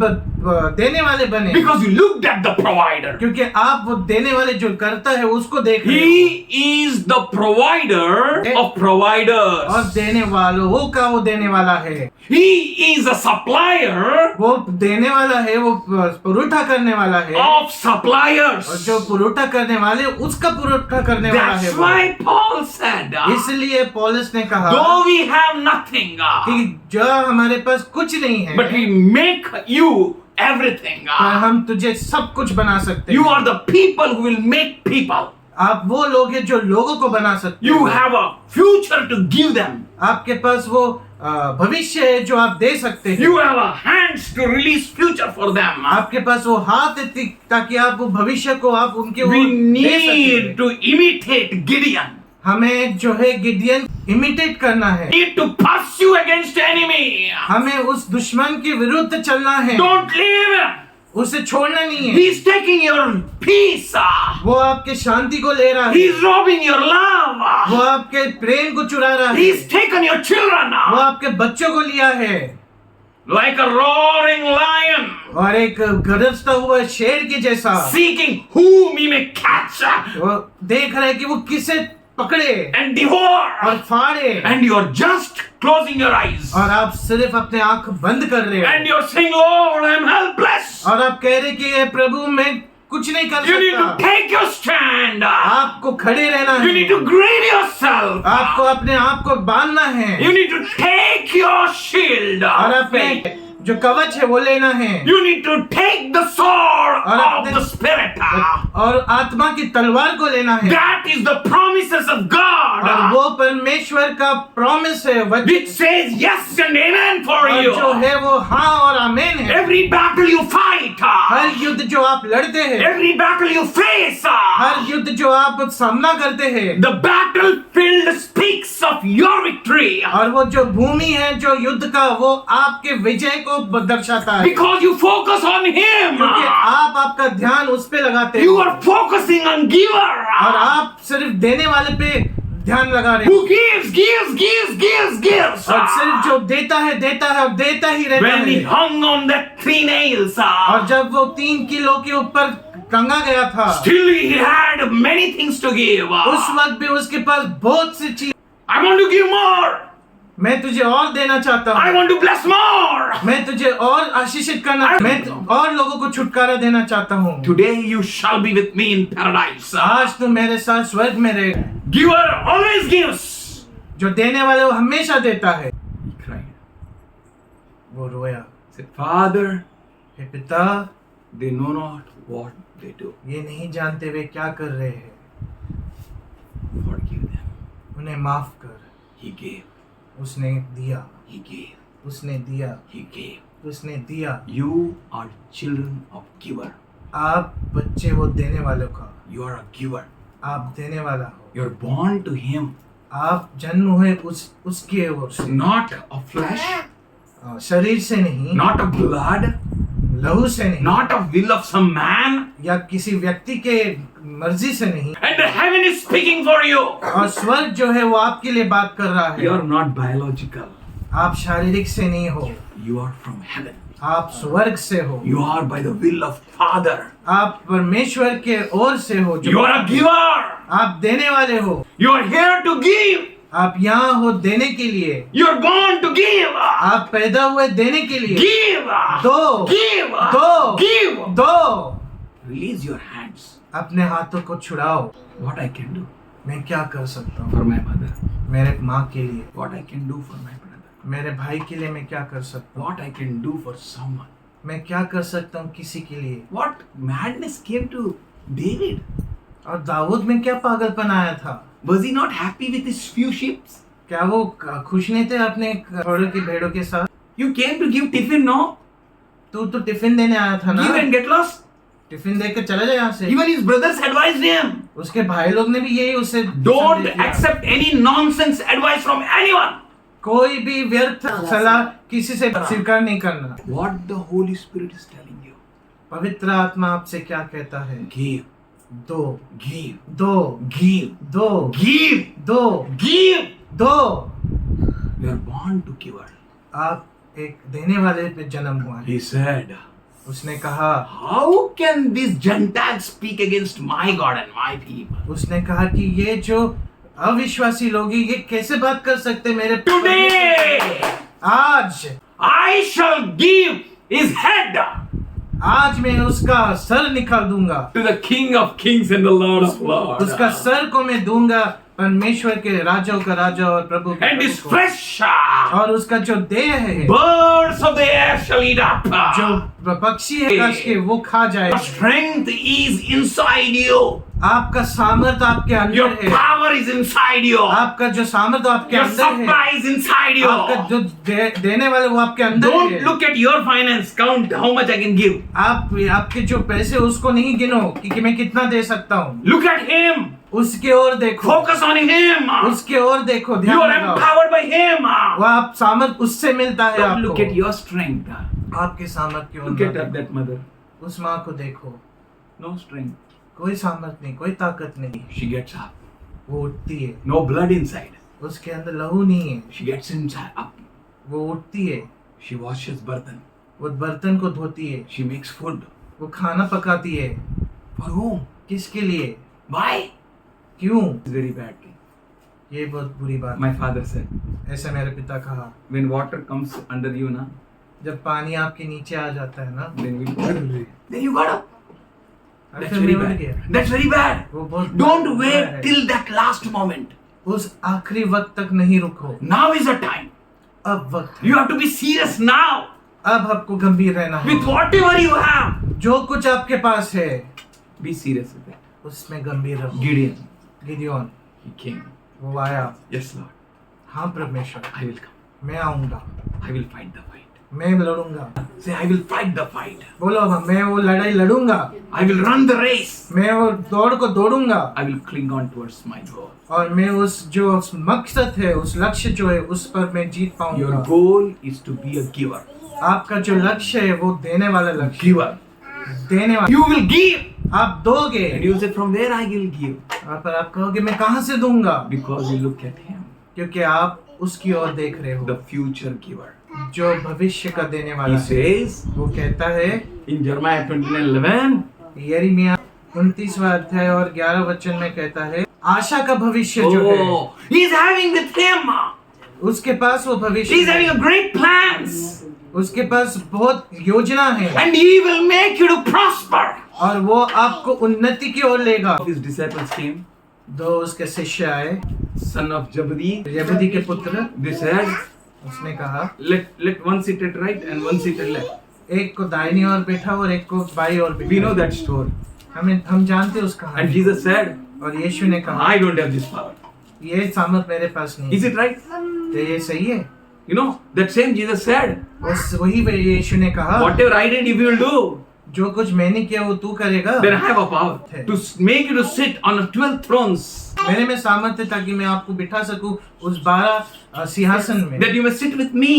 देने वाले बने, because you looked at the provider. क्योंकि आप वो देने वाले जो करता है उसको देख रहे हो, He is the provider of providers. और देने वालों का वो देने वाला है, He is a supplier वो देने वाला है, वो पुरोठा करने वाला है, of suppliers. और जो पुरोठा करने वाले उसका पुरोठा करने वाला है That's वो। why Paul said, इसलिए पौलुस ने कहा though we have nothing, कि जो हमारे पास कुछ नहीं है, but we make you everything. पर हम तुझे सब कुछ बना सकते You हैं। are the people who will make people. आप वो लोग हैं जो लोगों को बना सकते You हो। have a future to give them. आपके पास वो भविष्य है जो आप दे सकते हैं। You have a hands to release future for them. आपके पास वो हाथ है ताकि आप वो भविष्य को आप उनके We वो दे need सकें। to imitate Gideon. हमें जो है गिडियन इमिटेट करना है, Need to pursue against enemy. हमें उस दुश्मन के विरुद्ध चलना है, Don't leave him. उसे छोड़ना नहीं है। He's taking your peace. वो आपके शांति को ले रहा है, He's robbing your love. वो आपके प्रेम को चुरा रहा है, He's taken your children. वो आपके बच्चों को लिया है, Like a roaring lion, और एक गरजता हुआ शेर के जैसा seeking whom he may catch वो देख रहा है कि वो किसे पकड़े and devour. और फाड़े, And you're just closing your eyes. और आप सिर्फ अपने आंख बंद कर रहे And हो, you're saying, Lord, I'm helpless. और आप कह रहे कि ये प्रभु मैं कुछ नहीं कर You need to सकता। take your stand. आपको खड़े रहना You need है, to grieve yourself. आपको अपने आप को बांधना है, You need to take your shield और of अपने faith. जो कवच है वो लेना है, You need to take the sword और of अपने- the Spirit. और आत्मा की तलवार को लेना है, That is the promises of और God, वो परमेश्वर का प्रॉमिस है वचन, which says yes and amen for और you. जो है वो हाँ और आमीन है। Every battle you fight, हर युद्ध जो आप लड़ते हैं, every battle you face, हर युद्ध जो आप सामना करते हैं, the battlefield speaks of your victory. और वो जो भूमि है जो युद्ध का वो आपके विजय को दर्शाता है, Because you focus on Him. क्योंकि आप आपका ध्यान उस पे लगाते You हैं, are focusing on giver. और आप सिर्फ देने वाले पे ध्यान लगा रहे हैं, Who gives. और सिर्फ जो देता है और देता ही रहता When he है। hung on that 3 nails, और जब वो 3 किलो के ऊपर टंगा गया था, still he had many things to give. उस वक्त भी उसके पास बहुत सी चीज, I want to give more. मैं तुझे और देना चाहता I हूँ, want to bless more. मैं तुझे और आशीषित करना, मैं और लोगों को छुटकारा देना चाहता हूँ। Today you shall be with me in paradise. आज तू मेरे साथ स्वर्ग में रहेगा। Giver always gives. जो देने वाले वो हमेशा देता है। He cried. वो रोया, Said, Father, हे पिता, they know not what they do. ये नहीं जानते वे क्या कर रहे हैं, Forgive them. उन्हें माफ कर। He gave. उसने दिया, He gave. उसने दिया, He gave. उसने दिया। You are children of giver. आप बच्चे हो देने वालों का, You are a giver. आप देने वाला हो, You're born to Him. आप जन्म हुए उसके ओर से, Not of flesh, शरीर से नहीं, not of blood, लहू से नहीं, not of will of some man. या किसी व्यक्ति के मर्जी से नहीं, And the heaven is speaking for you. और स्वर्ग जो है वो आपके लिए बात कर रहा You है। are not biological. आप शारीरिक से नहीं हो, You are from heaven. आप स्वर्ग से हो, You are by the will of Father. आप परमेश्वर के ओर से हो, You are a giver. आप देने वाले हो, You are here to give. आप यहाँ हो देने के लिए, You are born to give. आप पैदा हुए देने के लिए। Give. दो, Give. दो, Give. दो, Release your hands. अपने हाथों को छुड़ाओ। What I can do मैं क्या कर सकता हूँ for my mother. मेरे माँ के लिए, What I can do for my brother. मेरे भाई के लिए मैं क्या कर सकता हूँ, What I can do for someone. मैं क्या कर सकता हूँ किसी के लिए। What madness came to David? और दाऊद में क्या पागलपन आया था? Was he not happy with his few sheep? क्या वो खुश नहीं थे अपने थोड़े की भेड़ों के साथ? You came to give tiffin, no? तू तो टिफिन देने आया था ना? Give and get lost. Tiffin देकर चला जाए यहाँ से। Even his brothers advised him. उसके भाई लोग ने भी यही उसे Don't संदेश दिया। accept any nonsense advice from anyone. कोई भी व्यर्थ सलाह किसी से स्वीकार नहीं करना। What the Holy Spirit is telling you. पवित्र आत्मा आपसे क्या कहता है? Give, दो, give, दो, give, दो, give, दो, give. दो। You are born to giver. आप एक देने वाले पे जन्म हुआ है। He said, उसने कहा, how can these Gentiles speak against my God and my people? उसने कहा कि ये जो अविश्वासी लोग हैं, ये कैसे बात कर सकते मेरे Today, आज I shall give his head आज मैं उसका सर निकाल दूंगा, to the King of Kings and the Lord of Lords. उसका सर को मैं दूंगा परमेश्वर के राजाओं का राजा और प्रभु के And his प्रभु को। flesh, और उसका जो देह है, birds of the air shall eat up. जो पक्षी है आकाश के, वो खा जाए। Your strength is inside you. आपका सामर्थ्य आपके Your अंदर है, power is inside you. आपका जो सामर्थ्य आपके Your अंदर है, supply is inside you. आपका जो देने वाले वो आपके अंदर Don't है। look at your finance. Count how much I can give. आपके जो पैसे उसको नहीं गिनो कि मैं कितना दे सकता हूँ, Look at him. उसके ओर देखो, Focus on him. उसके ओर देखो, You ध्यान are लगाओ। empowered by him. वो आप सामर्थ्य उससे मिलता है Don't look at आपको। your strength. आपके सामर्थ्य की ओर Look at देखो। that mother. उस माँ को देखो, No strength. कोई सामर्थ्य नहीं, कोई ताकत नहीं, She gets up. वो उठती है, No blood inside. उसके अंदर लहू नहीं है, She gets inside up. वो उठती है, She washes burden. वो बर्तन को धोती है, She makes food. वो खाना पकाती है। For whom? किसके लिए? Why? क्यों? It's very bad thing. ये बहुत बुरी बात My father said, है। ऐसा मेरे पिता कहा, when water comes under you, na, जब पानी आपके नीचे आ जाता है ना, then you got up. That's फिर very मैं उठ bad. गया। That's very bad. वो बहुत Don't बुरा wait है। till that last moment. उस आखिरी वक्त तक नहीं रुको, Now is the time. अब वक्त है। You have to be serious now. अब आपको गंभीर रहना है। With whatever you have, जो कुछ आपके पास है, be serious with that. उसमें गंभीर रहो। Gideon, Gideon, he came. वो आया, Yes, Lord. हाँ परमेश्वर, I will come. मैं आऊंगा, I will fight the fight. मैं लड़ूंगा। Say, I will fight the fight. बोलो, मैं वो लड़ाई लड़ूंगा, I will run the race. मैं वो दौड़ को दौड़ूंगा, I will cling on towards my goal. और मैं उस जो उस मकसद है, उस लक्ष्य जो है, उस पर मैं जीत Your पाऊंगा। goal is to be a giver. आपका जो लक्ष्य है वो देने वाला लक्ष्य, Giver. देने वाला। You will give. आप दोगे, And you say, from where I will give? और पर आप कहोगे मैं कहाँ से दूंगा, Because you look at him, क्योंकि आप उसकी ओर देख रहे हो, the future giver. जो भविष्य का देने वाला He है। says वो कहता है in Jeremiah 29:11, यिर्मयाह 29वां अध्याय और 11 वचन में कहता है, आशा का भविष्य जो है, oh, he's having with him. उसके पास वो भविष्य He's having है, a great plans. उसके पास बहुत योजना है, And he will make you to prosper. और वो आपको उन्नति की ओर लेगा। His disciples came, दो उसके शिष्य आए, son of Zebedee. यबूदी के पुत्र। They said, उसने कहा, let one sit at right and one sit at left. एक को दाहिनी ओर बैठा और एक को बाई ओर We बैठा। know that story. हम जानते हैं उसका। And Jesus said, और यीशु ने कहा, I don't have this power. ये सामर्थ मेरे पास नहीं Is है। it right? तो ये सही है? You know, that same Jesus said, वही यीशु ने कहा, whatever I did, if you will do, जो कुछ मैंने किया वो तू करेगा। then I have a power to make you to sit on 12 thrones, मेरे में सामर्थ्य ताकि मैं आपको बिठा सकूं उस 12 सिंहासन में, that you may sit with me.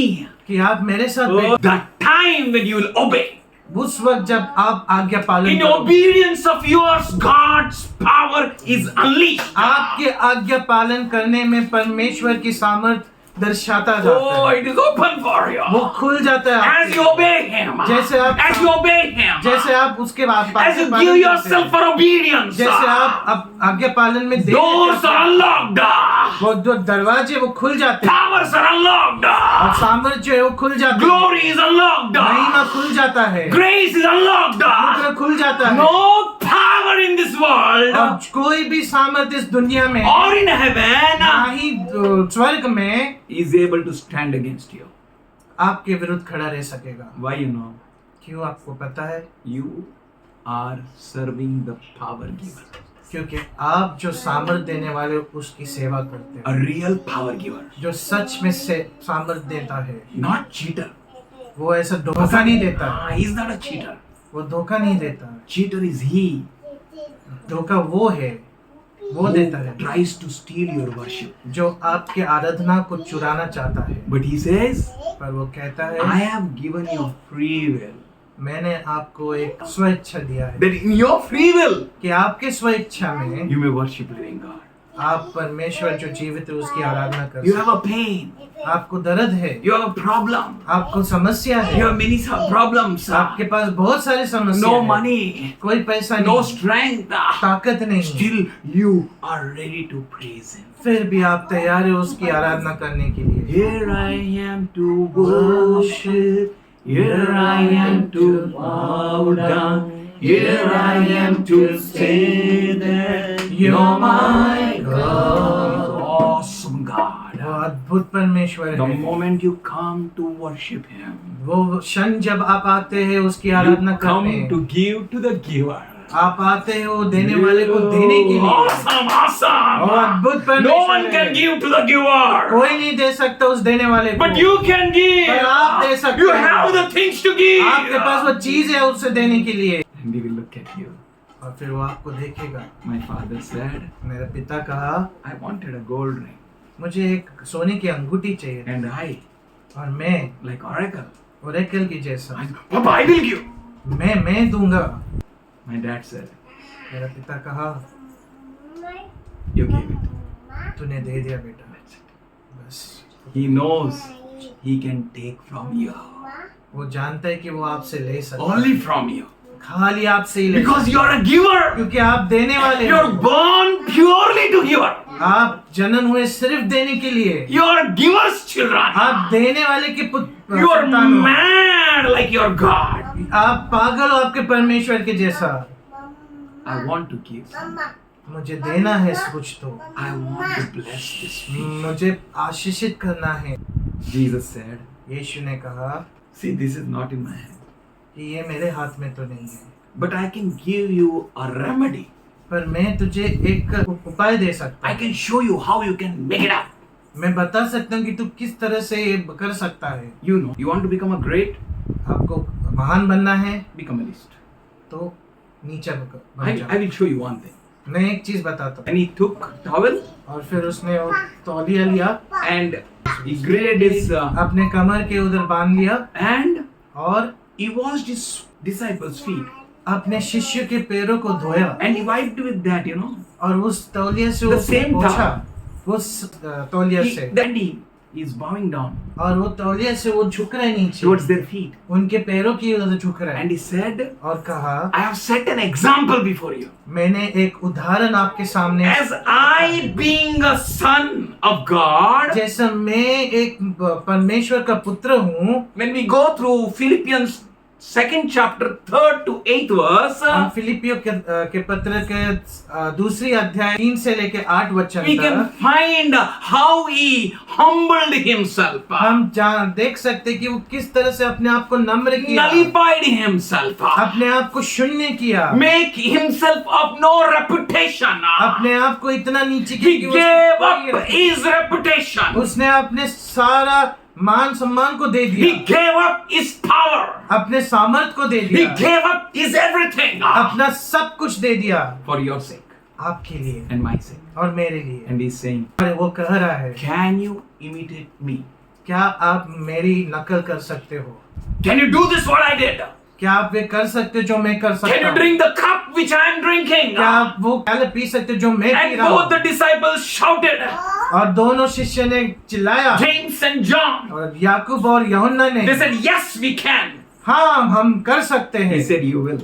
कि आप मेरे साथ Oh, the time when you will obey. उस वक्त जब आप आज्ञा पालन In करोगे, obedience of yours, God's power is unleashed. आपके आज्ञा पालन करने में परमेश्वर की सामर्थ दर्शाता जाता Oh, है, it is open for you. वो खुल जाता है As आपके you लिए। obey Him. जैसे आप- As you obey Him. जैसे आप उसके बाद As you पालन give करते yourself हैं, for obedience. जैसे आप आज्ञा पालन में देर Doors करते are हैं, unlocked. वो जो दरवाजे वो खुल जाते हैं Powers are unlocked. और सामर्थ्य है वो खुल जाता है, Glory is unlocked. महिमा खुल जाता है, Grace is unlocked. अनुग्रह खुल जाता है। No power in this world और कोई भी सामर्थ्य इस दुनिया में or in heaven ना ही स्वर्ग में is able to stand against you. आपके विरुद्ध खड़ा रह सकेगा। Why you know? क्यों आपको पता है? You are serving the power giver. क्योंकि आप जो सामर्थ देने वाले हो उसकी सेवा करते A हो, real power giver. जो सच में से सामर्थ देता है, Not cheater. वो ऐसा धोखा नहीं देता, He is not a cheater. वो धोखा नहीं देता, Cheater is he धोखा वो है, वो देता है tries to steal your worship. जो आपके आराधना को चुराना चाहता है। But he says, पर वो कहता I है have given you free will. मैंने आपको एक स्वेच्छा दिया है That in your free will, कि आपके स्वेच्छा में you may worship living God. आप परमेश्वर जो जीवित है उसकी आराधना कर You have सकते a pain. हैं। आपको दर्द है, You have a problem. आपको समस्या है, You have many problems. आपके पास बहुत सारी समस्या No है, money. कोई पैसा No नहीं, strength. ताकत नहीं, Still, you are ready to praise Him. फिर भी आप तैयार हो उसकी आराधना करने के लिए। Here I am to worship. Here I am to bow down. Here I am to say that You're my God. Awesome God. वो अद्भुत परमेश्वर The है। moment you come to worship Him, वो क्षण जब आप आते हैं उसकी you आराधना come करने, to give to the giver. आप आते हैं वो देने वाले को देने के लिए। Awesome, awesome. वो अद्भुत No परमेश्वर one can है। give to the giver. कोई नहीं दे सकता उस देने वाले को, But you can give. पर आप दे सकते You हो। have the things to give. आपके पास वो चीज है उससे देने के लिए। And He will look at you. और फिर वो आपको देखेगा। My father said, मेरा पिता कहा I wanted a gold ring. मुझे एक सोने की अंगूठी चाहिए And I, और मैं like oracle, ओरेकल की जैसा Papa, I will give. मैं दूंगा। My dad said, मेरा पिता कहा you gave it. तूने दे दिया बेटा, बस। He knows he can take from you. वो जानता है कि वो आपसे ले सकता है, Only from you. खाली आपसे ही ले Because सकता you are a giver. है, क्योंकि आप देने वाले You are हो। born purely to giver. आप जन्म हुए सिर्फ देने के लिए। You are giver's children. आप देने वाले के पुत्र You are संतान हो। mad like your God. आप पागल हो आपके परमेश्वर के जैसा। I want to give something. मुझे देना है कुछ तो, I want to bless this fish. मुझे आशीषित करना है। Jesus said, यीशु ने कहा see, this is not in my hand. कि ये मेरे हाथ में तो नहीं है, But I can give you a remedy. पर मैं तुझे एक उपाय दे सकता I हूँ। can show you how you can make it up. मैं बता सकता हूँ कि तू किस तरह से ये कर सकता है। You know, you want to become a great? आपको महान बनना है Become a least. तो नीचा बन I जाओ। will show you one thing. मैं एक चीज बताता हूँ। And he took towel और फिर उसने वो तौलिया लिया, and he grabbed his अपने कमर के उधर बांध लिया and और he washed his disciples' feet. अपने शिष्य के पैरों को धोया And he wiped with that, you know. और उस तौलिया से The उसने same पोंछा, towel. उस तौलिया से, Then he is bowing down और वो तौलिया से वो झुक रहा है towards नीचे, their feet. उनके पैरों की उधर झुक रहा And है he said, और कहा I have set an example before you. मैंने एक उदाहरण आपके सामने, As I being a son of God, जैसा मैं एक परमेश्वर का पुत्र हूँ। when we go through Philippians 2nd chapter 3rd to 8th verse, हम फिलिपियों के पत्र के दूसरी अध्याय 3 से लेके 8 वचन we can तक find how he humbled himself, हम देख सकते हैं कि वो किस तरह से अपने आप को नम्र किया, nullified himself, अपने आप को शून्य किया, make himself of no reputation. अपने आप को इतना नीचे He किया कि gave up उसने his reputation. उसने अपने सारा मान सम्मान को दे He दिया, gave up his power. अपने सामर्थ को दे He दिया, gave up his everything अपना सब कुछ दे दिया for your sake आपके लिए and my sake. और मेरे लिए। And he's saying, और वो कह रहा है, can you imitate me? क्या आप मेरी नकल कर सकते हो? Can you do this what I did? क्या आप वे कर सकते हो जो मैं कर Can सकता you हूँ? drink the cup which I am drinking? क्या आप वो प्याले पी सकते हो जो मैं पी And रहा both the हूँ? disciples shouted, और दोनों शिष्य ने चिल्लाया, James and John. और याकूब और यूहन्ना ने, They said, yes, we can. हाँ हम कर सकते हैं। He said, you will.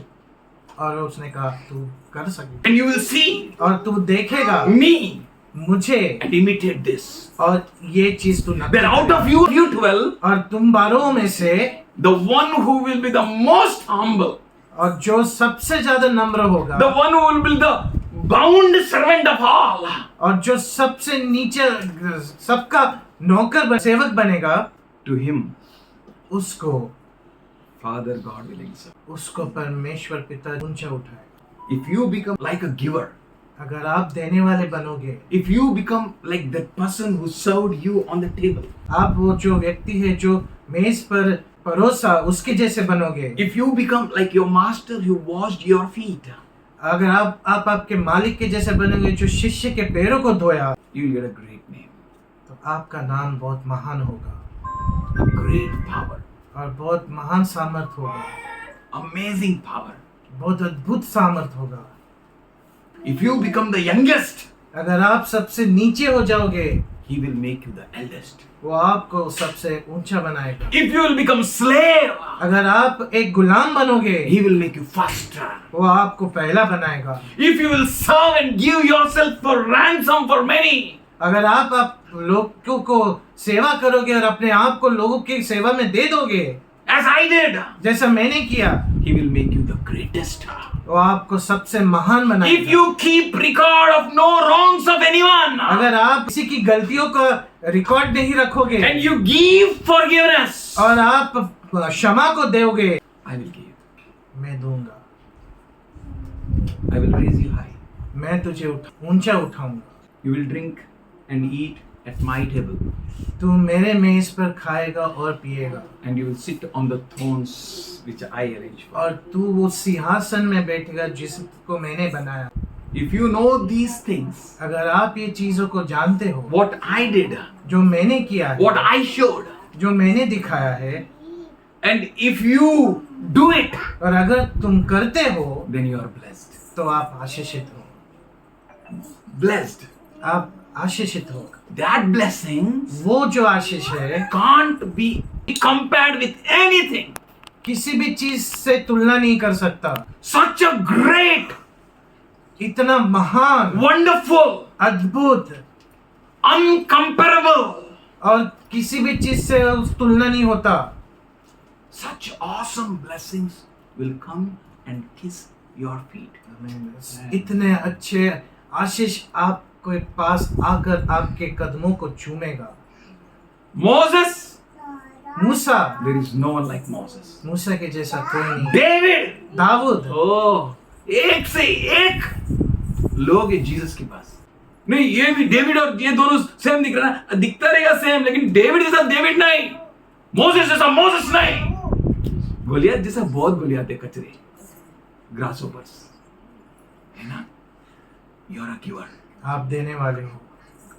और उसने कहा तू कर सकते And you will see और तू देखेगा me मुझे and imitate this. और ये चीज तू Then out of you 12, और तुम 12 में से the one who will be the most humble, और जो सबसे ज्यादा नम्र होगा, the one who will be the bound servant of all, और जो सबसे नीचे सबका नौकर सेवक बनेगा, to him उसको Father God will exalt. उसको परमेश्वर पिता ऊंचा उठाए। If you become like a giver, अगर आप देने वाले बनोगे, if you become like that person who served you on the table, आप वो जो व्यक्ति है जो मेज पर परोसा उसके जैसे बनोगे, if you become like your master who washed your feet, अगर आप आपके मालिक के जैसे बनोगे जो शिष्य के पैरों को धोया, you will get a great name, तो आपका नाम बहुत महान होगा a great power, और बहुत महान सामर्थ होगा, amazing power. बहुत अद्भुत सामर्थ होगा। If you become the youngest, अगर आप सबसे नीचे हो जाओगे, he will make you the eldest. वो आपको सबसे ऊंचा बनाएगा। If you will become slave, अगर आप एक गुलाम बनोगे, he will make you faster. वो आपको पहला बनाएगा। If you will serve and give yourself for ransom for many, अगर आप लोगों को सेवा करोगे और अपने आप को लोगों की सेवा में दे दोगे, as I did, जैसा मैंने किया, he will make you the greatest. वो आपको सबसे महान If बनाएगा। you keep record of no wrongs of anyone, अगर आप किसी की गलतियों का रिकॉर्ड नहीं रखोगे and you give forgiveness, और आप क्षमा को दोगे, I will give. मैं दूंगा, I will raise you high. मैं तुझे ऊंचा उठाऊंगा। You will drink and eat at my table, तू मेरे मेज पर खाएगा और पिएगा, and you will sit on the thrones which I arrange for. और तू वो सिंहासन में बैठेगा जिसको मैंने बनाया। If you know these things, अगर आप ये चीजों को जानते हो, what I did, जो मैंने किया है, what I showed, जो मैंने दिखाया है, and if you do it, और अगर तुम करते हो, then you are blessed. तो आप आशीषित हो। Blessed. आप आशीषित हो। That blessing वो जो आशीष है can't be compared with anything. किसी भी चीज से तुलना नहीं कर सकता। Such a great, इतना महान, wonderful, अद्भुत uncomparable, और किसी भी चीज से तुलना नहीं होता। such awesome blessings will come and kiss your feet. इतने अच्छे आशीष आपके पास आकर आपके कदमों को चूमेगा। Moses, Musa, there is no one like Moses. मूसा के जैसा कोई नहीं। David, दाऊद, एक से एक लोग है जीसस के पास। नहीं, ये भी डेविड और ये दोनों सेम दिख रहा है, दिखता रहेगा सेम, लेकिन डेविड जैसा डेविड नहीं, मोसेस जैसा मोसेस नहीं, गोलियत जैसा बहुत गोलियत है, कचरे, ग्रासहोपर्स, है ना? यू आर अ गिवर, आप देने वाले हो।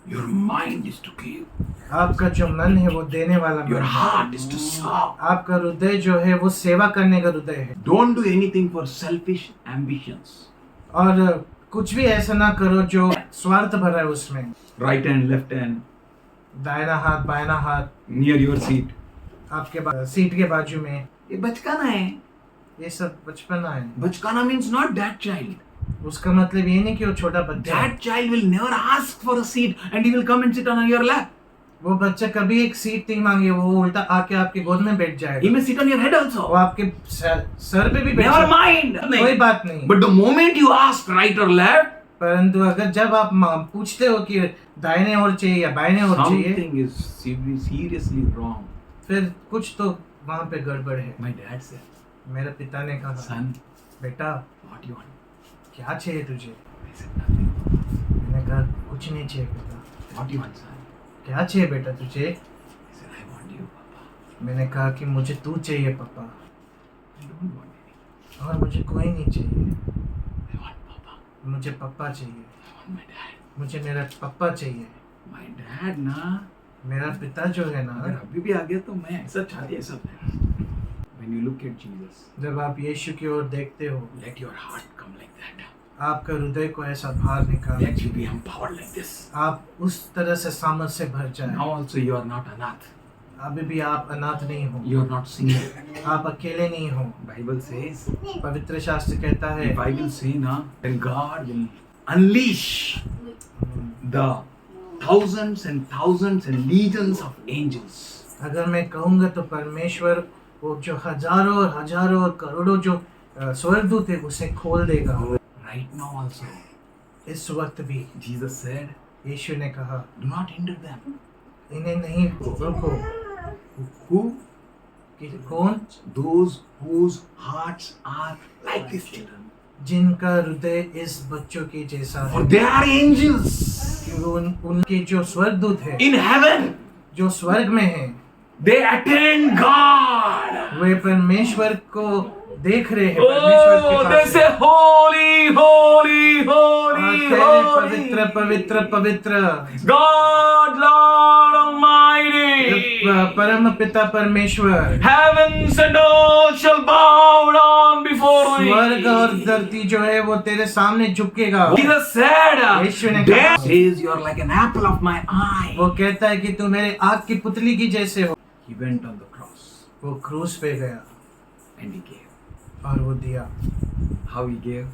Your mind is to give, आपका जो मन है वो देने वाला योर मन हार्ट है। Is to serve. आपका हृदय जो है वो सेवा करने का हृदय है। Don't do anything for selfish ambitions. और कुछ भी ऐसा ना करो जो स्वार्थ भरा है उसमें। राइट हैंड, लेफ्ट हैंड, दाहिना हाथ, बायां हाथ, नियर योर सीट, आपके सीट के बाजू में, ये बचकाना है. ये सब बचपना है। बचकाना मीन्स नॉट दैट चाइल्ड. उसका मतलब ये नहीं कि वो छोटा बच्चा है। That child will never ask for a seat and he will come and sit on your lap. वो बच्चा कभी एक सीट नहीं मांगे, वो उल्टा आके आपके गोद में बैठ He जाएगा। may sit on your head वो also. आपके सर पे भी बैठ Never सकता mind. है, कोई बात नहीं। But the moment you ask right or left, परंतु अगर जब आप पूछते हो कि दाहिने ओर चाहिए या बाएं ओर चाहिए, something is seriously wrong. फिर कुछ तो वहाँ पे गड़बड़ है। My dad said, मेरे पिता ने कहा, son, बेटा what you want? क्या चाहिए तुझे? I said, nothing. मैंने कहा कुछ नहीं चाहिए बेटा। What you want, son? क्या चाहिए बेटा तुझे? I said, I want you, Papa. मैंने कहा कि मुझे तू चाहिए पापा, I don't want any. और मुझे कोई नहीं चाहिए। I want Papa. मुझे पापा चाहिए, I want my dad. मुझे मेरा पापा चाहिए। My dad ना, मेरा पिता जो है अगर ना, अभी भी आ गया तो मैं ऐसा चाहती ऐसा When you look at Jesus, जब आप यीशु की ओर देखते हो, let your heart come like that. आपका हृदय को ऐसा भार निकाले, Let you be empowered like this. आप उस तरह से सामर्थ से भर जाए। Now also you are not anath. अभी भी आप अनाथ नहीं हो, You are not single. आप अकेले नहीं हो। Bible says, पवित्र शास्त्र कहता है, if I will say na, then God will unleash the thousands and thousands and legions of angels. अगर मैं कहूँगा तो परमेश्वर वो जो हजारों और हजारों और करोड़ों जो स्वर्गदूत है उसे खोल देगा। Right now also, इस वक्त भी Jesus said, यीशु ने कहा, do not hinder them. इन्हें नहीं रोको। Who? कि कौन? Those whose hearts are like these children. जिनका हृदय इस बच्चों के जैसा For है, they are angels कि उनके जो स्वर्गदूत है, in heaven. जो स्वर्ग में है, They attend God. वे परमेश्वर को देख रहे हैं। परमेश्वर के Oh, they पास say, है। holy, holy, holy, कहते हैं, holy. पवित्र पवित्र पवित्र God, Lord Almighty. परम पिता परमेश्वर। Heavens and earth shall bow down before स्वर्ग और thee. धरती जो है वो तेरे सामने झुकेगा। Jesus said, यीशु ने "There कहा, says you are like an apple of my eye." वो कहता है कि तू मेरे आँख की पुतली की जैसे हो। He went on the cross वो क्रूस पे गया and he gave. और वो दिया। How he gave?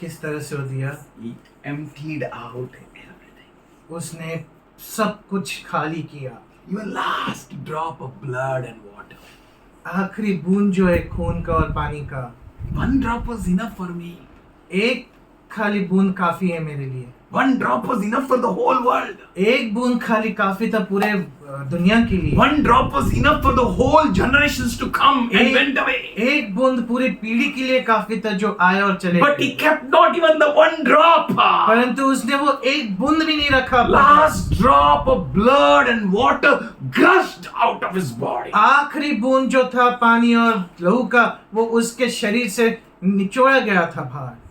किस तरह से वो दिया? He emptied out everything. उसने सब कुछ खाली किया। Even last drop of blood and water. आखिरी बूंद जो है खून का और पानी का, One drop was enough for me. एक खाली बूंद काफी है मेरे लिए। One drop was enough for the whole world. एक बूंद खाली काफी था पूरे दुनिया के लिए। One drop was enough for the whole generations to come and एक- went away. एक बूंद पूरी पीढ़ी के लिए काफी था जो आए और चले But गए। he kept not even the one drop. परंतु उसने वो एक बूंद भी नहीं रखा। Last drop of blood and water gushed out of his body. आखिरी बूंद जो था पानी और लहू का, वो उसके शरीर से निचोड़ा गया था बाहर।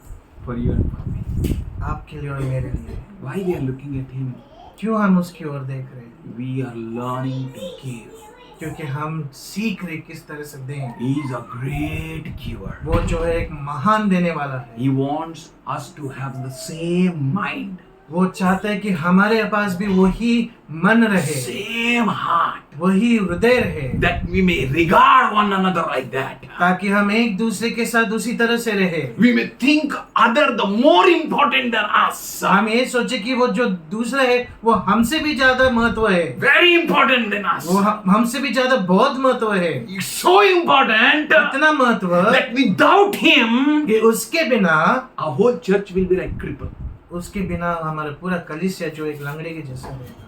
For you and for me. आपके लिए और मेरे लिए। Why we are looking at him? क्यों हम उसकी ओर देख रहे हैं? We are learning to give. क्योंकि हम सीख रहे किस तरह से दें। He is a great giver. वो जो है एक महान देने वाला है। He wants us to have the same mind, वो चाहता है कि हमारे पास भी वही मन रहे, same heart, वही हृदय रहे, that we may regard one another like that. ताकि हम एक दूसरे के साथ उसी तरह से रहे। We may think other the more important than us. हम ये सोचे कि वो जो दूसरा है वो हमसे भी ज्यादा महत्व है, Very important than us. वो हमसे भी ज्यादा बहुत महत्व है। It's so important इतना महत्व that without him, कि उसके बिना our whole church will be like crippled. उसके बिना हमारा पूरा कलीसिया जो एक लंगड़े के जैसा रहेगा।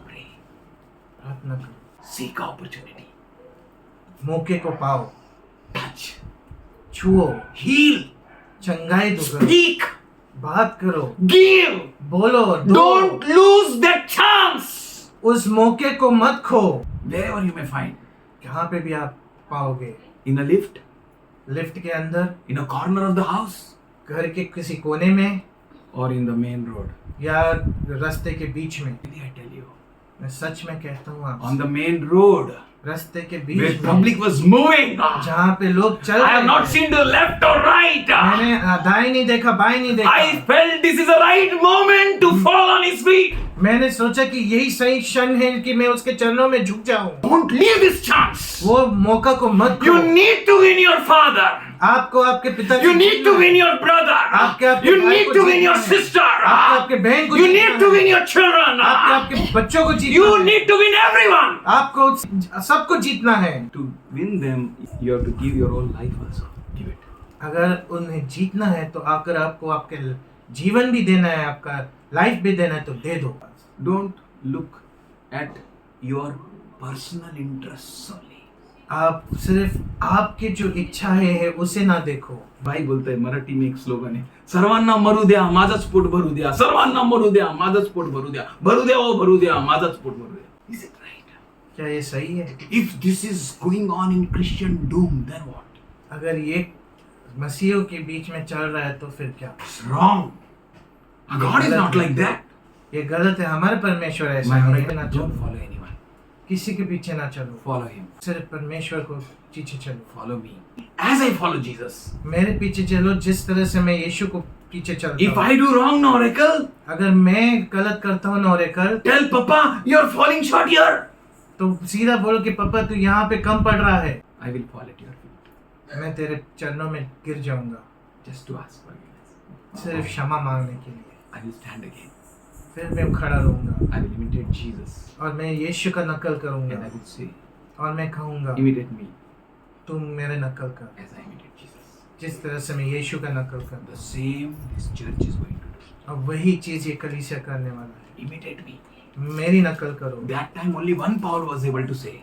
प्रार्थना करो, Seek opportunity. मौके को पाओ, Touch. छुओ, Heal. चंगाई दो, Speak. बात करो, Give. बोलो, दो। Don't lose that chance. उस मौके को मत खो। Wherever you may find. कहाँ पे भी आप पाओगे, In a lift. लिफ्ट के अंदर, In a corner of the house. घर के किसी कोने में, Or in the main road. या रास्ते के बीच में। Really, I tell you. मैं सच में कहता हूँ आप, On the main road. रास्ते के Where बीच में public was moving. जहाँ पे लोग चल I have रहे not थे, seen the left or right. मैंने दाएं नहीं देखा, बाएं नहीं I देखा। felt this is the right moment to fall on his feet. मैंने सोचा कि यही सही क्षण है कि मैं उसके चरणों में झुक जाऊं। Don't leave this chance. वो मौका को मत खो। You need to win your father. आपको आपके पिता You need to win your brother. आपके You भाई need को to win जीतना your है। sister. आपके बहन को You जीतना need to है। win your children. आपके बच्चों को जीतना You है। need to win everyone. आपको सबको जीतना है। To win them, you have to give your whole life also. Give it. अगर उन्हें जीतना है तो आकर आपको आपके जीवन भी देना है, आपका लाइफ भी देना है, तो दे दो। Don't look at your personal interests only. आप सिर्फ आपके जो इच्छा है उसे ना देखो। भाई बोलता है मराठी में एक स्लोगन है, सर्वांना मरू द्या माझाच पोट भरू द्या, सर्वांना मरू द्या माझाच पोट भरू द्या, भरू द्या ओ भरू द्या माझाच पोट भरू द्या. Is it right? क्या ये सही है? If this is going on in Christian doom, then what? अगर ये मसीहों के बीच में चल रहा है तो फिर क्या? It's wrong. God is not like that. ये गलत है। हमारे परमेश्वर ऐसा My नहीं right, है। don't follow anyone. किसी के पीछे ना चलो, Follow him. सिर्फ परमेश्वर को पीछे चलो। Follow me. As I follow Jesus. मेरे पीछे चलो जिस तरह से मैं यीशु को पीछे चलता If हूँ। I do wrong, no oracle, अगर मैं गलत करता हूँ नौरेकल, tell Papa, you're falling short here. तो सीधा बोलो कि पापा तू यहाँ पे कम पड़ रहा है, I will fall at your feet. मैं तेरे चरणों में गिर जाऊंगा, Just to ask forgiveness. सिर्फ क्षमा मांगने के लिए। I will stand again. फिर मैं खड़ा रहूंगा I will imitate Jesus. और मैं यीशु का नकल And I करूंगा will say, और मैं कहूंगा imitate me तुम मेरे नकल कर, as I imitate Jesus. जिस तरह से मैं यीशु का नकल कर। The same this church is going to do. और वही चीज ये कलीसिया करने वाला Imitate me. है, मेरी नकल करो। That time only one Paul was able to say.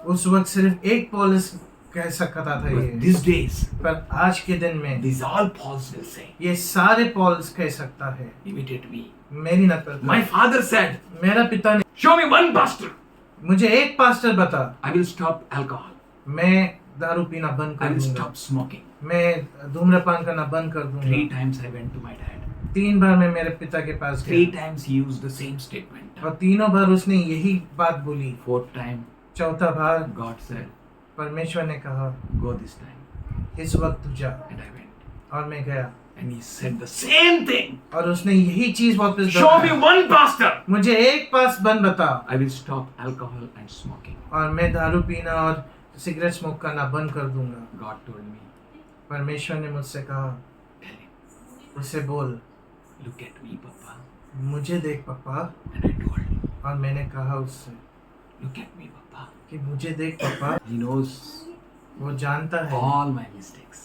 उस वक्त सिर्फ एक पौलुस कह सकता था But ये, these days, पर आज के दिन में these all Pauls will say, ये सारे पौलुस कह सकता है imitate me. मेरी नकल My कर। father said, मेरा पिता ने show me one pastor. मुझे एक पास्टर बता, I will stop alcohol. मैं दारू पीना बंद I कर will दूंगा, stop smoking. मैं धूम्रपान करना बंद कर 3 दूंगा। times I went to my dad. 3 बार मैं मेरे पिता के पास 3 गया times he used the same statement. और तीनों बार उसने यही बात बोली। 4th time, चौथा बार God said, परमेश्वर ने कहा go this time. इस वक्त तू जा, And I went. और मैं गया And he said the same thing. और उसने यही चीज वापस Show me दोहराई। one pastor. मुझे एक पास बन बता I will stop alcohol and smoking. और मैं दारू पीना और सिगरेट स्मोक करना बंद कर दूंगा। God told me, परमेश्वर ने मुझसे कहा, tell him, उसे बोल look at me, Papa. मुझे देख पापा। And I told, और मैंने कहा उससे look at me, Papa. कि मुझे देख पापा। He knows वो जानता है all my mistakes.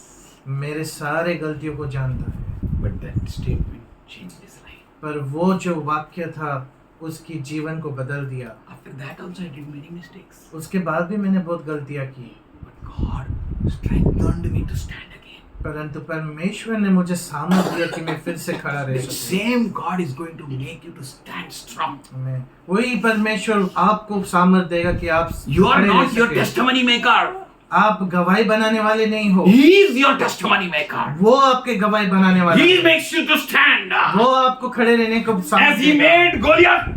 मेरे सारे गलतियों को जानता है, But that statement changed his life. पर वो जो वाक्य था उसकी जीवन को बदल दिया। After that also I did many mistakes. उसके बाद भी मैंने बहुत गलतियां की, But God strengthened me to stand again. परंतु परमेश्वर ने मुझे सामर्थ दिया कि मैं फिर से खड़ा रह The सकूं। same God is going to make you to stand strong. मैं वही परमेश्वर आपको सामर्थ देगा कि आप You are खड़े रह not your सकें। testimony maker. आप गवाही बनाने वाले नहीं हो, He is your testimony maker. वो आपके गवाही बनाने वाला He है। makes you to stand. वो आपको खड़े रहने को As सामर्थ he देगा। made Goliath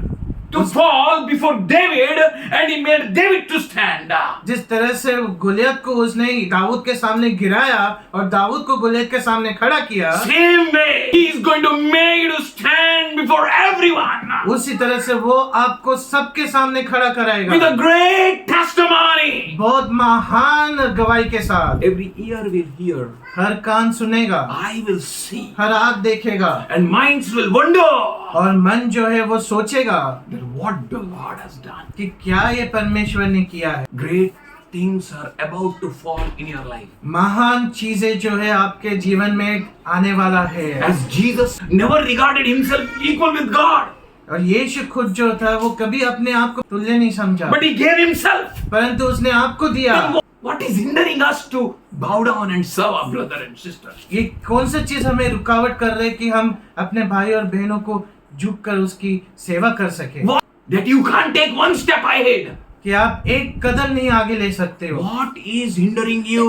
to fall before David, and he made David to stand. जिस तरह से गोलियत को उसने दाऊद के सामने गिराया और दाऊद को गोलियत के सामने खड़ा किया, Same way, he is going to make you to stand before everyone उसी तरह से वो आपको सबके सामने खड़ा with कराएगा a great testimony. बहुत महान गवाही के साथ। Every ear will hear, हर कान सुनेगा, eye will see, हर आँख देखेगा and minds will wonder और मन जो है वो सोचेगा that what the Lord has done. कि क्या ये परमेश्वर ने किया है। Great things are about to fall in your life. महान चीजें जो है आपके जीवन में आने वाला है। As Jesus never regarded himself equal with God, और यीशु खुद जो था वो कभी अपने आप को तुल्य नहीं समझा, but he gave himself. परंतु उसने आपको दिया। Then what is hindering us to bow down and serve our brother and sister? ये कौन सा चीज हमें रुकावट कर रहे कि हम अपने भाई और बहनों को झुक कर उसकी सेवा कर सके, What? That you can't take one step ahead. कि आप एक कदम नहीं आगे ले सकते हो। What is hindering you?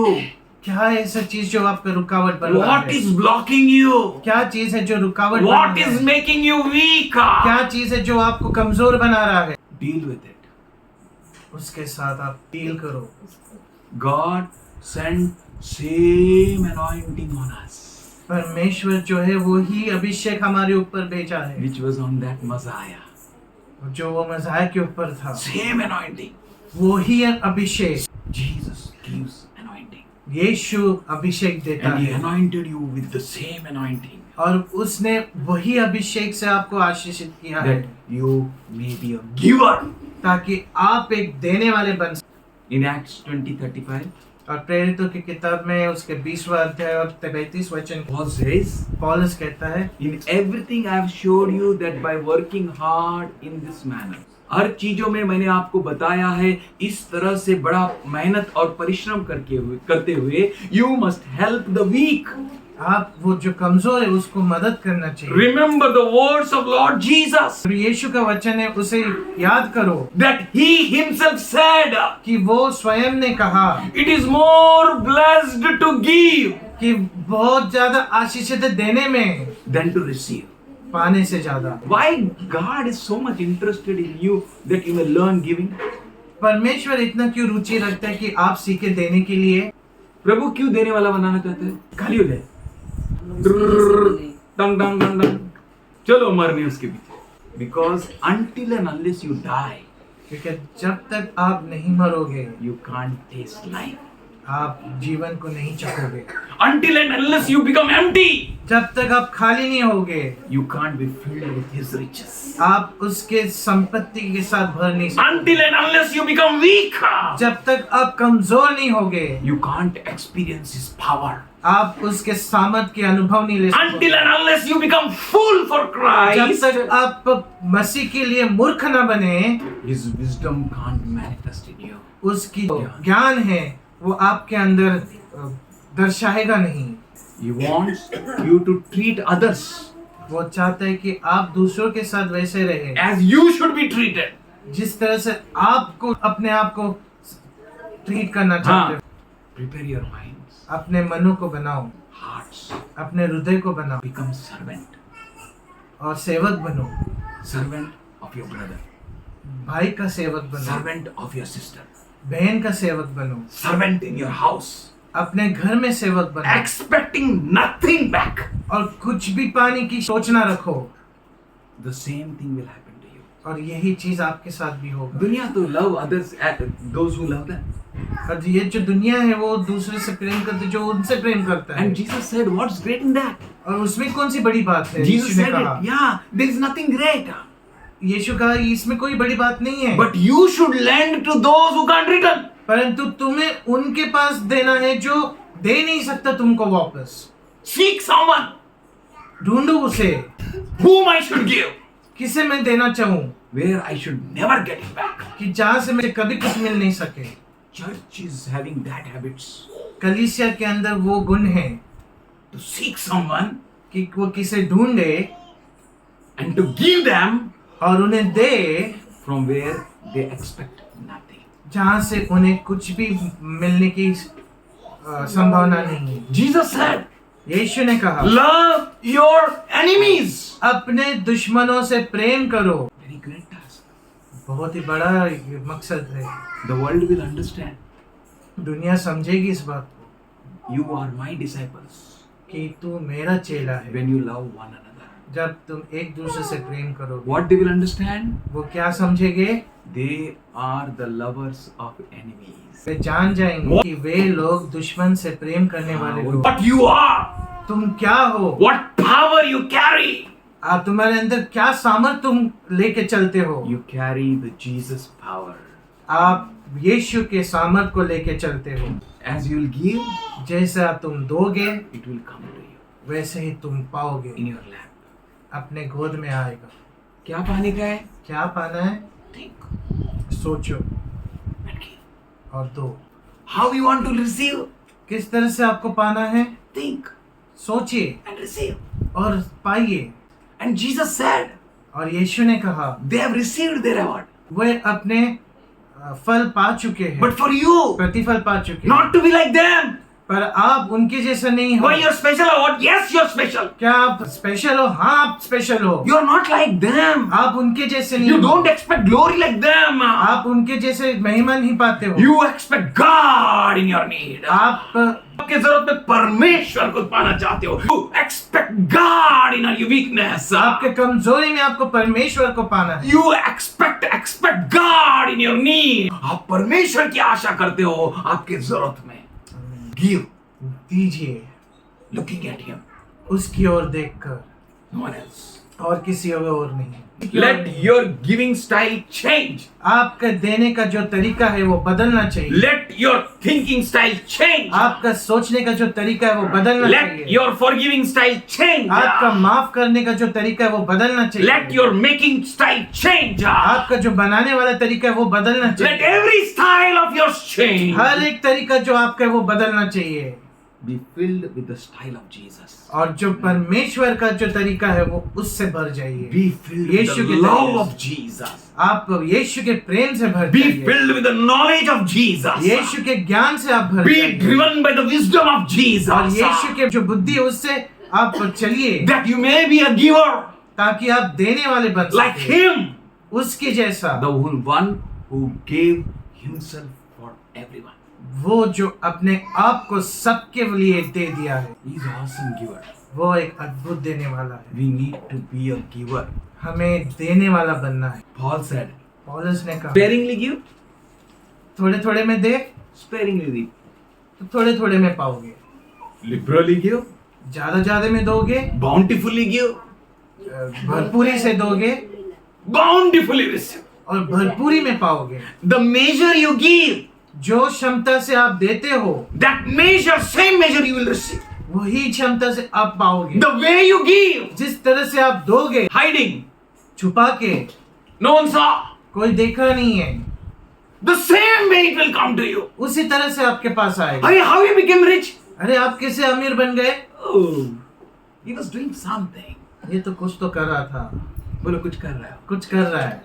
क्या ऐसा चीज जो आपका रुकावट बन रहा What है? is blocking you? क्या चीज है जो रुकावट बन What रहा is है? making you weak? क्या चीज है जो आपको कमजोर बना रहा है? Deal with it. उसके साथ आप डील करो। God sent same anointing on us, परमेश्वर जो है वो ही अभिषेक हमारे ऊपर भेजा है, which was on that Messiah. जो वो मज़ाह के ऊपर था, Same anointing. वो ही अभिषेक। Jesus gives anointing. यीशु अभिषेक देता And he है anointed you with the same anointing, और उसने वही अभिषेक से आपको आशीषित किया है that you may be a giver. ताकि आप एक देने वाले बन सकें। In Acts 20:35, और प्रेरितों की किताब में उसके 20वां अध्याय और 33 वचन Paul says, पौलुस कहता है, In everything I have showed you that by working hard in this manner. हर चीजों में मैंने आपको बताया है इस तरह से बड़ा मेहनत और परिश्रम करते हुए you must help the weak. आप वो जो कमजोर है उसको मदद करना चाहिए। Remember the words of Lord Jesus, और यीशु का वचन है, उसे याद करो that he himself said, कि वो स्वयं ने कहा it is more blessed to give कि बहुत ज्यादा आशीषित है देने में than to receive. पाने से ज्यादा। Why God is so much interested in you that you may learn giving? परमेश्वर इतना क्यों रुचि रखता है कि आप सीखे देने के लिए? प्रभु क्यों देने वाला बनाना चाहते हैं? खाली हो जाए, डंग डंग डंग डंग, चलो मरने उसके पीछे। Because until and unless you die, क्योंकि जब तक आप नहीं मरोगे यू कांट टेस्ट लाइफ। आप जीवन को नहीं चखोगे। Until and unless you become empty, जब तक आप खाली नहीं होगे you can't be filled with His riches. आप उसके संपत्ति के साथ भर नहीं सकते। Until and unless you become weak, जब तक आप कमजोर नहीं होगे you can't experience His power. आप उसके सामर्थ के अनुभव नहीं ले सकते। Until and unless you become full for जब Christ, तक आप मसीह के लिए मूर्ख न बने, His wisdom can't manifest in you. उसकी ज्ञान है वो आपके अंदर दर्शाएगा नहीं। He wants you to treat others वो चाहता है कि आप दूसरों के साथ वैसे रहे as you should be treated. जिस तरह से आपको अपने आप को ट्रीट करना चाहते हो। Prepare your minds, अपने मनों को बनाओ, hearts, अपने हृदय को बनाओ become servant, और सेवक बनो। servant of your brother, भाई का सेवक बनो, servant of your sister, बहन का सेवक बनो, servant in your house, अपने घर में सेवक बनो expecting nothing back. और कुछ भी पाने की सोच ना रखो। The same thing will happen to you. और यही चीज आपके साथ भी होगा। दुनिया तो love others, those who love them. और ये जो दुनिया है वो दूसरे से प्रेम करते जो उनसे प्रेम करता है। And Jesus said, what's great in that? और उसमें कौन सी बड़ी बात है? Jesus यीशु ने said कहा। it. Yeah, there is nothing great. यीशु कहा इसमें कोई बड़ी बात नहीं है। But you should lend to those who can't return. परंतु तुम्हें उनके पास देना है जो दे नहीं सकता तुमको वापस। Seek someone ढूंढो उसे whom I should give, किसे मैं देना चाहूं where I should never get it back. कि जहां से मुझे कभी कुछ मिल नहीं सके। Church is having that habits कलीसिया के अंदर वो गुण है to seek someone कि वो किसे ढूंढे and to give them और उन्हें दे from where they expect nothing. जहां से उन्हें कुछ भी मिलने की संभावना नहीं है। Jesus said, यीशु ने कहा love your enemies. अपने दुश्मनों से प्रेम करो। Very great task. बहुत ही बड़ा मकसद है। The world will understand. दुनिया समझेगी इस बात को You are my disciples कि तू मेरा चेला है when you love one another. जब तुम एक दूसरे से प्रेम करोगे। What they will understand? वो क्या समझेंगे? They are the lovers of enemies. वे जान जाएंगे कि वे लोग दुश्मन से प्रेम करने वाले लोग। What you are, तुम क्या हो? what power you carry. तुम्हारे अंदर क्या सामर्थ तुम लेके चलते हो? You carry the Jesus power. आप यीशु के सामर्थ को लेके चलते हो। As you will give, जैसा तुम दोगे it will come to you वैसे ही तुम पाओगे, in your lap. अपने गोद में आएगा। क्या पाने का है? क्या पाना है? Think सोचो and give. और दो। How you want to receive? किस तरह से आपको पाना है? Think सोचिए and receive. और पाइए। And Jesus said, और यीशु ने कहा they have received their reward. वे अपने फल पा चुके हैं, But for you, प्रतिफल पा चुके हैं। not to be like them. पर आप उनके जैसा नहीं हो। Why you're special or what? Yes, you're special. क्या आप स्पेशल हो? हाँ आप स्पेशल हो। You're not like them. आप उनके जैसे नहीं You हो। don't expect glory like them. आप उनके जैसे महिमा नहीं पाते हो। You expect God in your need. आप आपके जरूरत में परमेश्वर को पाना चाहते हो. You expect God in your weakness. आपके कमजोरी में आपको परमेश्वर को पाना है। You expect God in your need. आप परमेश्वर की आशा करते हो आपके जरूरत में. Give, दीजिए looking at Him, उसकी ओर देखकर, no one else. और किसी और नहीं। Let your giving style change. आपका देने का जो तरीका है वो बदलना चाहिए। Let your thinking style change. आपका सोचने का जो तरीका है वो बदलना Let चाहिए। your forgiving style change. आपका माफ करने का जो तरीका है वो बदलना चाहिए। Let your making style change. आपका जो बनाने वाला तरीका है वो बदलना Let चाहिए। every style of yours change. हर एक तरीका जो आपका है वो बदलना चाहिए। Be filled with the style of Jesus. और जो परमेश्वर का जो तरीका है वो उससे भर जाइए। Be filled with Yeshu the के love तरीके of Jesus. आप यीशु के प्रेम से भर Be जाइए। filled with the knowledge of Jesus. यीशु के ज्ञान से आप भर Be जाइए। driven by the wisdom of और Jesus. यीशु के जो बुद्धि है उससे आप चलिए That you may be a giver ताकि आप देने वाले बन like सकें। Him. उसके जैसा। The one who gave himself for everyone. वो जो अपने आप को सबके लिए दे दिया है, He is an awesome giver. वो एक अद्भुत देने वाला है। We need to be a giver. हमें देने वाला बनना है। Paul said, पौलुस ने कहा, sparingly give, थोड़े थोड़े में दे sparingly reap. तो थोड़े थोड़े में पाओगे, Liberally give, ज्यादा में दोगे, bountifully give, भरपूरी से दोगे bountifully receive. और भरपूरी में पाओगे। The measure you give, जो क्षमता से आप देते हो, that measure, same measure you will receive. वही क्षमता से आप पाओगे। The way you give, जिस तरह से आप दोगे, hiding, छुपा के, no one saw. कोई देखा नहीं है, The same way it will come to you. उसी तरह से आपके पास आएगा। Hey, how you became rich? अरे आप कैसे अमीर बन गए? Oh, he was doing something. ये तो कुछ तो कर रहा था, बोलो कुछ कर रहा है. कुछ कर रहा है।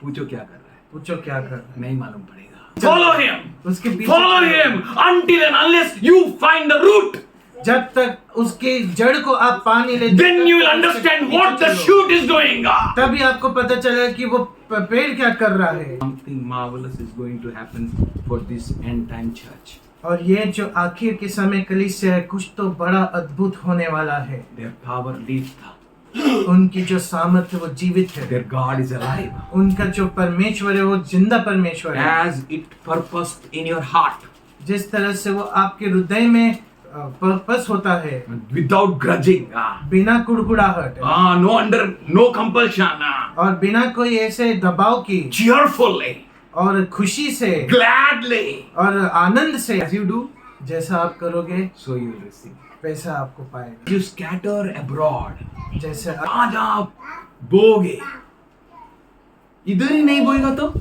पूछो क्या कर रहा है. पूछो क्या कर रहा नहीं मालूम पड़ेगा. Follow him. है। उसके पीछे Follow him until and unless you find the root. जब तक उसके जड़ को आप पा नहीं लेते, Then you will understand what the shoot is doing. तभी आपको पता चलेगा कि वो पेड़ क्या कर रहा है। Something marvelous is going to happen for this end time church. और ये जो आखिर के समय कलीसिया है, कुछ तो बड़ा अद्भुत होने वाला है। Their power lives. उनकी जो सामर्थ्य वो जीवित है। Their God is alive. उनका जो परमेश्वर है वो जिंदा परमेश्वर है। As it purposed in your heart. जिस तरह से वो आपके हृदय में पर्पस होता है, Without grudging. बिना कुड़कुड़ाहट No compulsion. और बिना कोई ऐसे दबाव की, Cheerfully. और खुशी से Gladly. और आनंद से, As you do, जैसा आप करोगे so you will receive. वैसा आपको पाएगा। You scatter abroad. जैसे आज आप बोगे, इधर ही नहीं बोएगा तो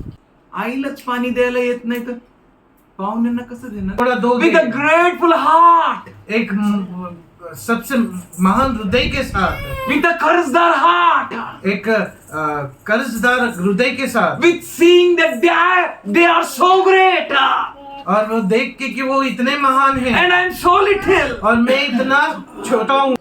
आईलच पाणी द्यायला येत नाही तर पाहुण्यांना कसं देणार? थोड़ा दोगे With a grateful heart. एक सबसे महान हृदय के साथ, With a कर्जदार heart. एक कर्जदार हृदय के साथ, With seeing that they are so great. और वो देख के कि वो इतने महान हैं And I am so little. और मैं इतना छोटा हूँ।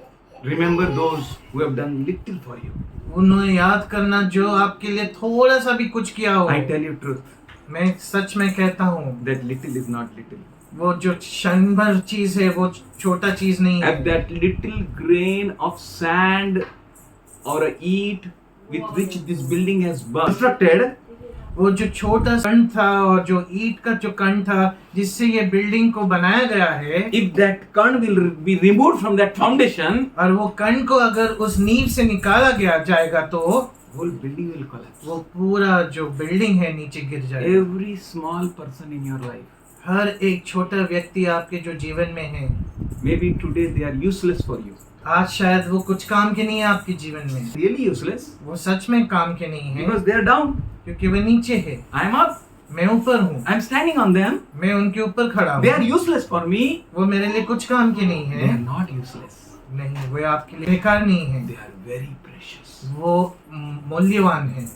Remember those who have done little for you. उन्हें याद करना जो आपके लिए थोड़ा सा भी कुछ किया हो। I tell you truth. मैं सच में कहता हूँ, That little is not little. वो जो क्षण भर चीज है वो छोटा चीज नहीं है। At that little grain of sand or a eat with which this building has been constructed, वो जो छोटा कण था और जो ईंट का जो कण था जिससे ये बिल्डिंग को बनाया गया है, if that kern will be removed from that foundation, और वो कण को अगर उस नींव से निकाला गया जाएगा तो whole building will collapse. वो पूरा जो बिल्डिंग है नीचे गिर जाएगा। Every small person in your life, हर एक छोटा व्यक्ति आपके जो जीवन में है, maybe today they are useless for you. आज शायद वो कुछ काम के नहीं है आपके जीवन में, Really useless वो सच में काम के नहीं है, because they are down. क्योंकि वो नीचे है, I am up. मैं ऊपर हूँ, I am standing on them. मैं उनके ऊपर खड़ा They are हूँ। useless for me. वो मेरे लिए कुछ काम के नहीं They है, are not useless. नहीं, वो आपके लिए बेकार नहीं है, They are very precious. वो मूल्यवान है।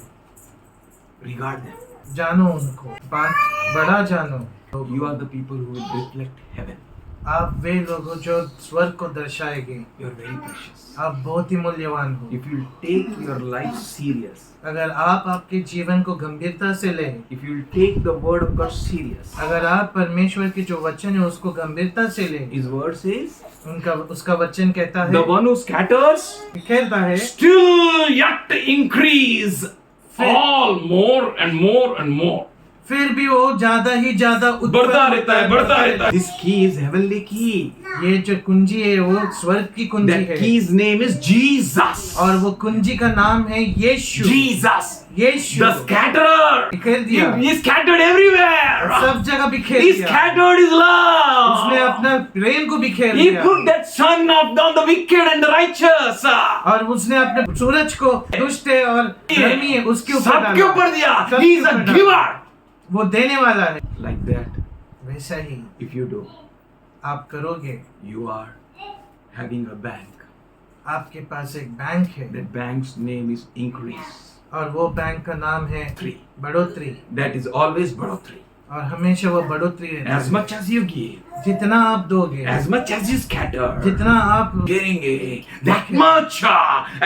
Regard them. जानो उनको, बड़ा जानो। You are the people who will reflect heaven. आप वे लोग हो जो स्वर्ग को दर्शाएंगे। You are very precious. आप बहुत ही मूल्यवान हो। If you take your life serious, अगर आप आपके जीवन को गंभीरता से लें, if you take the word of God serious, अगर आप परमेश्वर की जो वचन है उसको गंभीरता से लें, His word says, उसका वचन कहता है, the one who scatters कहता है, still yet increase all more and more and more. फिर भी वो ज्यादा ही ज्यादा बढ़ता रहता है। This key is heavenly key. ये जो कुंजी है वो स्वर्ग की कुंजी That है, key's name is Jesus. और वो कुंजी का नाम है यीशु। Jesus, Yeshu the scatterer. बिखेर दिया, He scattered everywhere. सब जगह बिखेर He दिया, scattered His love. उसने अपना प्रेम को बिखेर He दिया, put that sun on the wicked and the righteous. और उसने अपने सूरज को दुष्ट है और धर्मी है उसके ऊपर सबके डाला, ऊपर दिया. सबके He is a ऊपर डाला। giver. वो देने वाला है। Like that, वैसा ही if you do, आप करोगे, you are having a bank. आपके पास एक बैंक है, That bank's name is increase. और वो बैंक का नाम है Three. बढ़ोतरी। That is always बढ़ोतरी. और हमेशा वो बढ़ोतरी रहती As है। much as you give, जितना आप दोगे, as much as you scatter, जितना आप देंगे, that much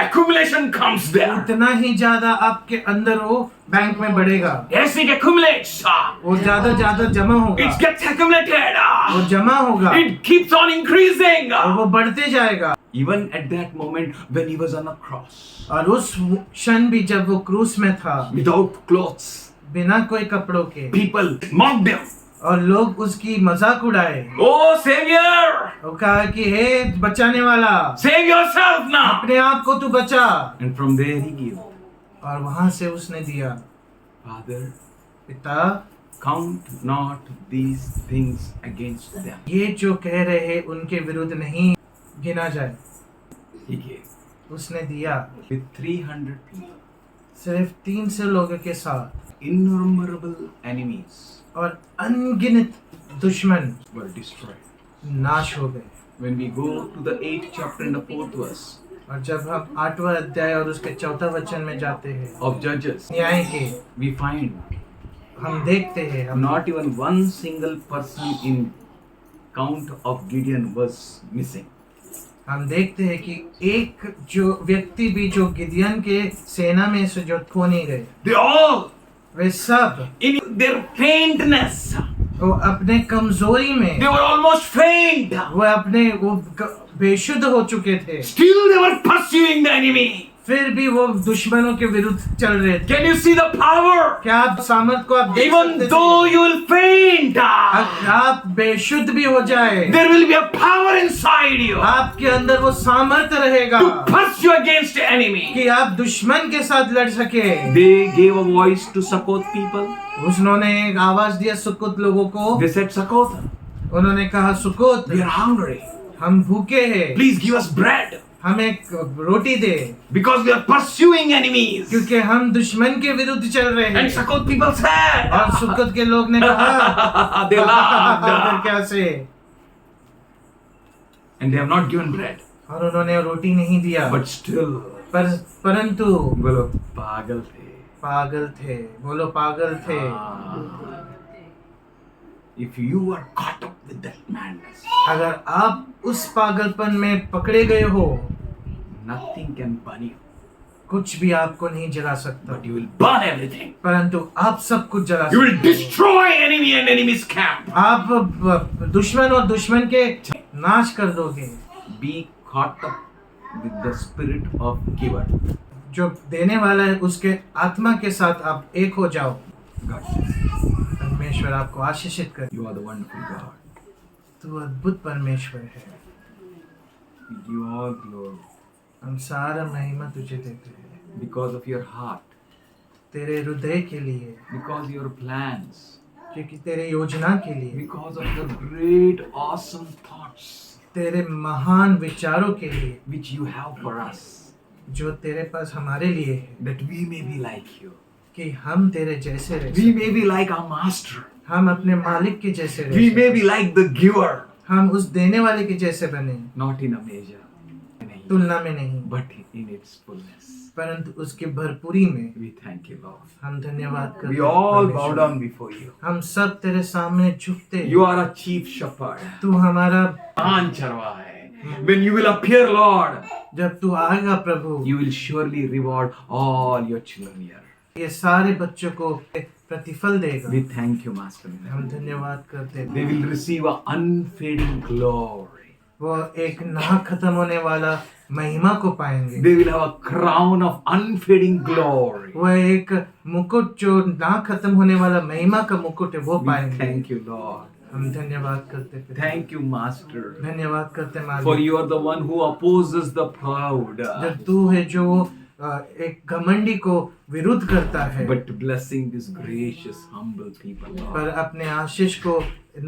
accumulation comes there. उतना ही ज्यादा आपके अंदर वो बैंक में बढ़ेगा, Yes, it accumulates. वो ज्यादा ज्यादा जमा होगा, It gets accumulated. वो जमा होगा It keeps on increasing. और वो बढ़ते जाएगा। Even at that moment when he was on a cross, और उस क्षण भी जब वो क्रूस में था, without clothes, बिना कोई कपड़ों के, people mocked him. और लोग उसकी मजाक उड़ाए, Oh, Savior, वो कहा कि हे बचाने वाला, save yourself now. अपने आप को तू बचा। And from there he gave. और वहां से उसने दिया, Father, पिता count not these things against them. ये जो कह रहे हैं उनके विरुद्ध नहीं गिना जाए। He gave. उसने दिया With 300 people, सिर्फ 300 लोगों के साथ, innumerable enemies और अनगिनत दुश्मन were destroyed. नाश हो गए। When we go to the 8th chapter and the 4th verse और जब हम 8वां अध्याय और उसके 4था वचन में जाते हैं, of Judges, न्याय के, we find हम देखते हैं हम not even one single person in count of Gideon was missing. हम देखते हैं कि एक जो व्यक्ति भी जो गिदियन के सेना में से जो खो नहीं गए, They all, वे सब in their faintness, वो अपने कमजोरी में, they were almost faint. वो अपने वो बेशुद्ध हो चुके थे, Still they were pursuing the enemy. फिर भी वो दुश्मनों के विरुद्ध चल रहे थे। Can you see the power? क्या आप सामर्थ को आप देख Even सकते though थे? you will faint, आप बेशुद्ध भी हो जाए, there will be a power inside you आपके अंदर वो सामर्थ्य रहेगा to pursue against the enemy. कि आप दुश्मन के साथ लड़ सके। They gave a voice to Sukkot people. उन्होंने एक आवाज दिया सुकोत लोगों को, They said, Sukkot, उन्होंने कहा सुकोत, we are hungry. हम भूखे हैं, Please give us bread. हमें रोटी दे, Because we are pursuing enemies. क्योंकि हम दुश्मन के विरुद्ध चल रहे And हैं। Sukkot people said, और सुकोत के लोग ने कहा they फिर laughed. क्या से, And they have not given bread. और उन्होंने रोटी नहीं दिया, But still, परंतु बोलो पागल थे. पागल थे, बोलो पागल थे। If you are caught up with that madness, अगर आप उस पागलपन में पकड़े गए हो, nothing can burn you, कुछ भी आपको नहीं जला सकता, but you will burn everything. परंतु आप सब कुछ जला You will सकते हो। destroy enemy and enemy's camp. आप दुश्मन और दुश्मन के नाश कर दोगे। Be caught up with the spirit of giver. जो देने वाला है उसके आत्मा के साथ आप एक हो जाओ। God bless you. परमेश्वर आपको आशीषित करे। You are the wonderful God. तू अद्भुत परमेश्वर है। We give all glory हम सारा महिमा तुझे देते हैं, because of your heart, तेरे हृदय के लिए, because your plans, क्योंकि तेरे योजना के लिए, because of your great awesome thoughts तेरे महान विचारों के लिए which you have for us, जो तेरे पास हमारे लिए है, that we may be like you. कि हम तेरे जैसे रह We सकें। may be like our master. हम अपने मालिक के जैसे रह We may सकें। be like the giver. हम उस देने वाले के जैसे बने, Not in a measure, तुलना में नहीं, but in its fullness. परंतु उसकी भरपूरी में। We thank you, Lord. हम धन्यवाद करते We हैं all bow परमेश्वर। down before you. हम सब तेरे सामने झुकते हैं। You are a chief shepherd. तू हमारा, महान चरवाहा है. When you will appear, Lord, जब तू आएगा प्रभु, you will surely reward all your children here. ये सारे बच्चों को प्रतिफल देगा। We thank you, Master. हम धन्यवाद करते हैं। They will receive a unfading glory. वो एक ना खत्म होने वाला महिमा को पाएंगे। They will have a crown of unfading glory. वो एक मुकुट जो ना खत्म होने वाला महिमा का मुकुट है वो We पाएंगे। thank you, Lord. हम धन्यवाद करते हैं। Thank you, Master. धन्यवाद करते हैं For मालिक। you are the one who opposes the proud, जब तू है जो एक घमंडी को विरुद्ध करता है, but blessing this gracious, humble people, पर Lord. अपने आशीष को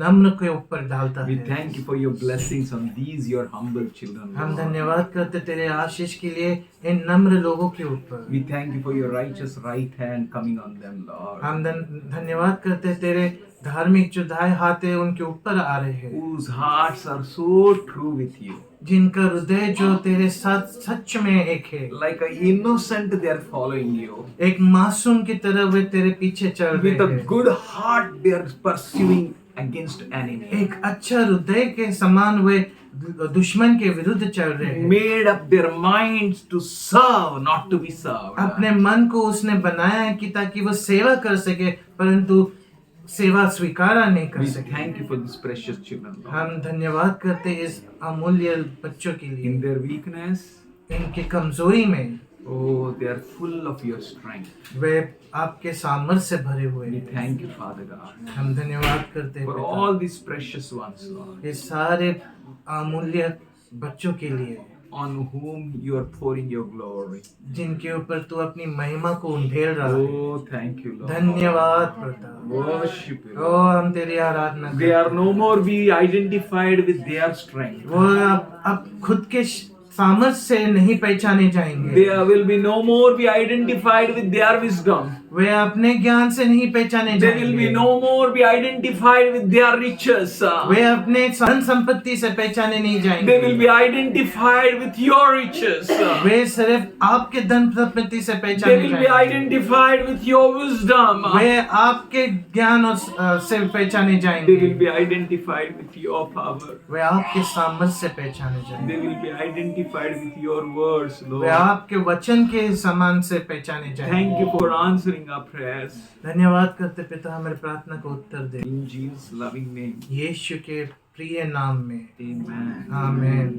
नम्र के ऊपर डालता We है। thank you for your blessings on these your humble children, हम Lord. धन्यवाद करते तेरे आशीष के लिए इन नम्र लोगों के ऊपर। We thank you for your righteous right hand coming on them, Lord. हम धन्यवाद करते तेरे धार्मिक जो दाएं हाथ है उनके ऊपर आ रहे हैं, whose hearts are so true with you. जिनका हृदय जो तेरे साथ सच में एक है, Like an innocent, they are following you. एक मासूम की तरह वे तेरे पीछे चल With a रहे हैं, good heart, they are pursuing against enemy. एक अच्छा हृदय के समान वे दुश्मन के विरुद्ध चल रहे हैं। Made up their minds to serve, not to be served. अपने मन को उसने बनाया है कि ताकि वो सेवा कर सके, परंतु सेवा स्वीकारा नहीं कर We सके। thank you for these precious children, Lord. हम धन्यवाद करते हैं इस अमूल्य बच्चों के In लिए, their weakness, इनकी कमजोरी में oh, they are full of your strength. वे आपके सामर्थ्य से भरे हुए We हैं। thank you, Father God, हम धन्यवाद करते हैं for पिता, all these precious ones, Lord, ये सारे अमूल्य बच्चों के लिए on whom you are pouring your glory. जिनके ऊपर तू अपनी महिमा को उंडेल रहा है। Oh, thank you, Lord. धन्यवाद पिता, Worship you, ओ Lord. हम तेरी आराधना They करते are no more be identified with their strength. वो अब खुद के सामर्थ्य से नहीं पहचाने जाएंगे, They will be no more be identified with their wisdom. वे अपने ज्ञान से नहीं पहचाने They will be जाएंगे, no more be identified with their riches. वे अपने धन संपत्ति से पहचाने नहीं They will जाएंगे, be identified with your riches. वे सिर्फ आपके धन संपत्ति से They पहचाने will be जाएंगे, identified with your wisdom. वे आपके ज्ञान और से पहचाने They will जाएंगे, be identified with your power. वे आपके सामर्थ्य से पहचाने They जाएंगे, will be identified with your words, way Lord. आपके वचन के समान से पहचाने जाएंगे। Thank you for answering our prayers. धन्यवाद करते पिता, हमारे प्रार्थना को उत्तर दे, In Jesus' loving name. यीशु के प्रिय नाम में, Amen. आमीन।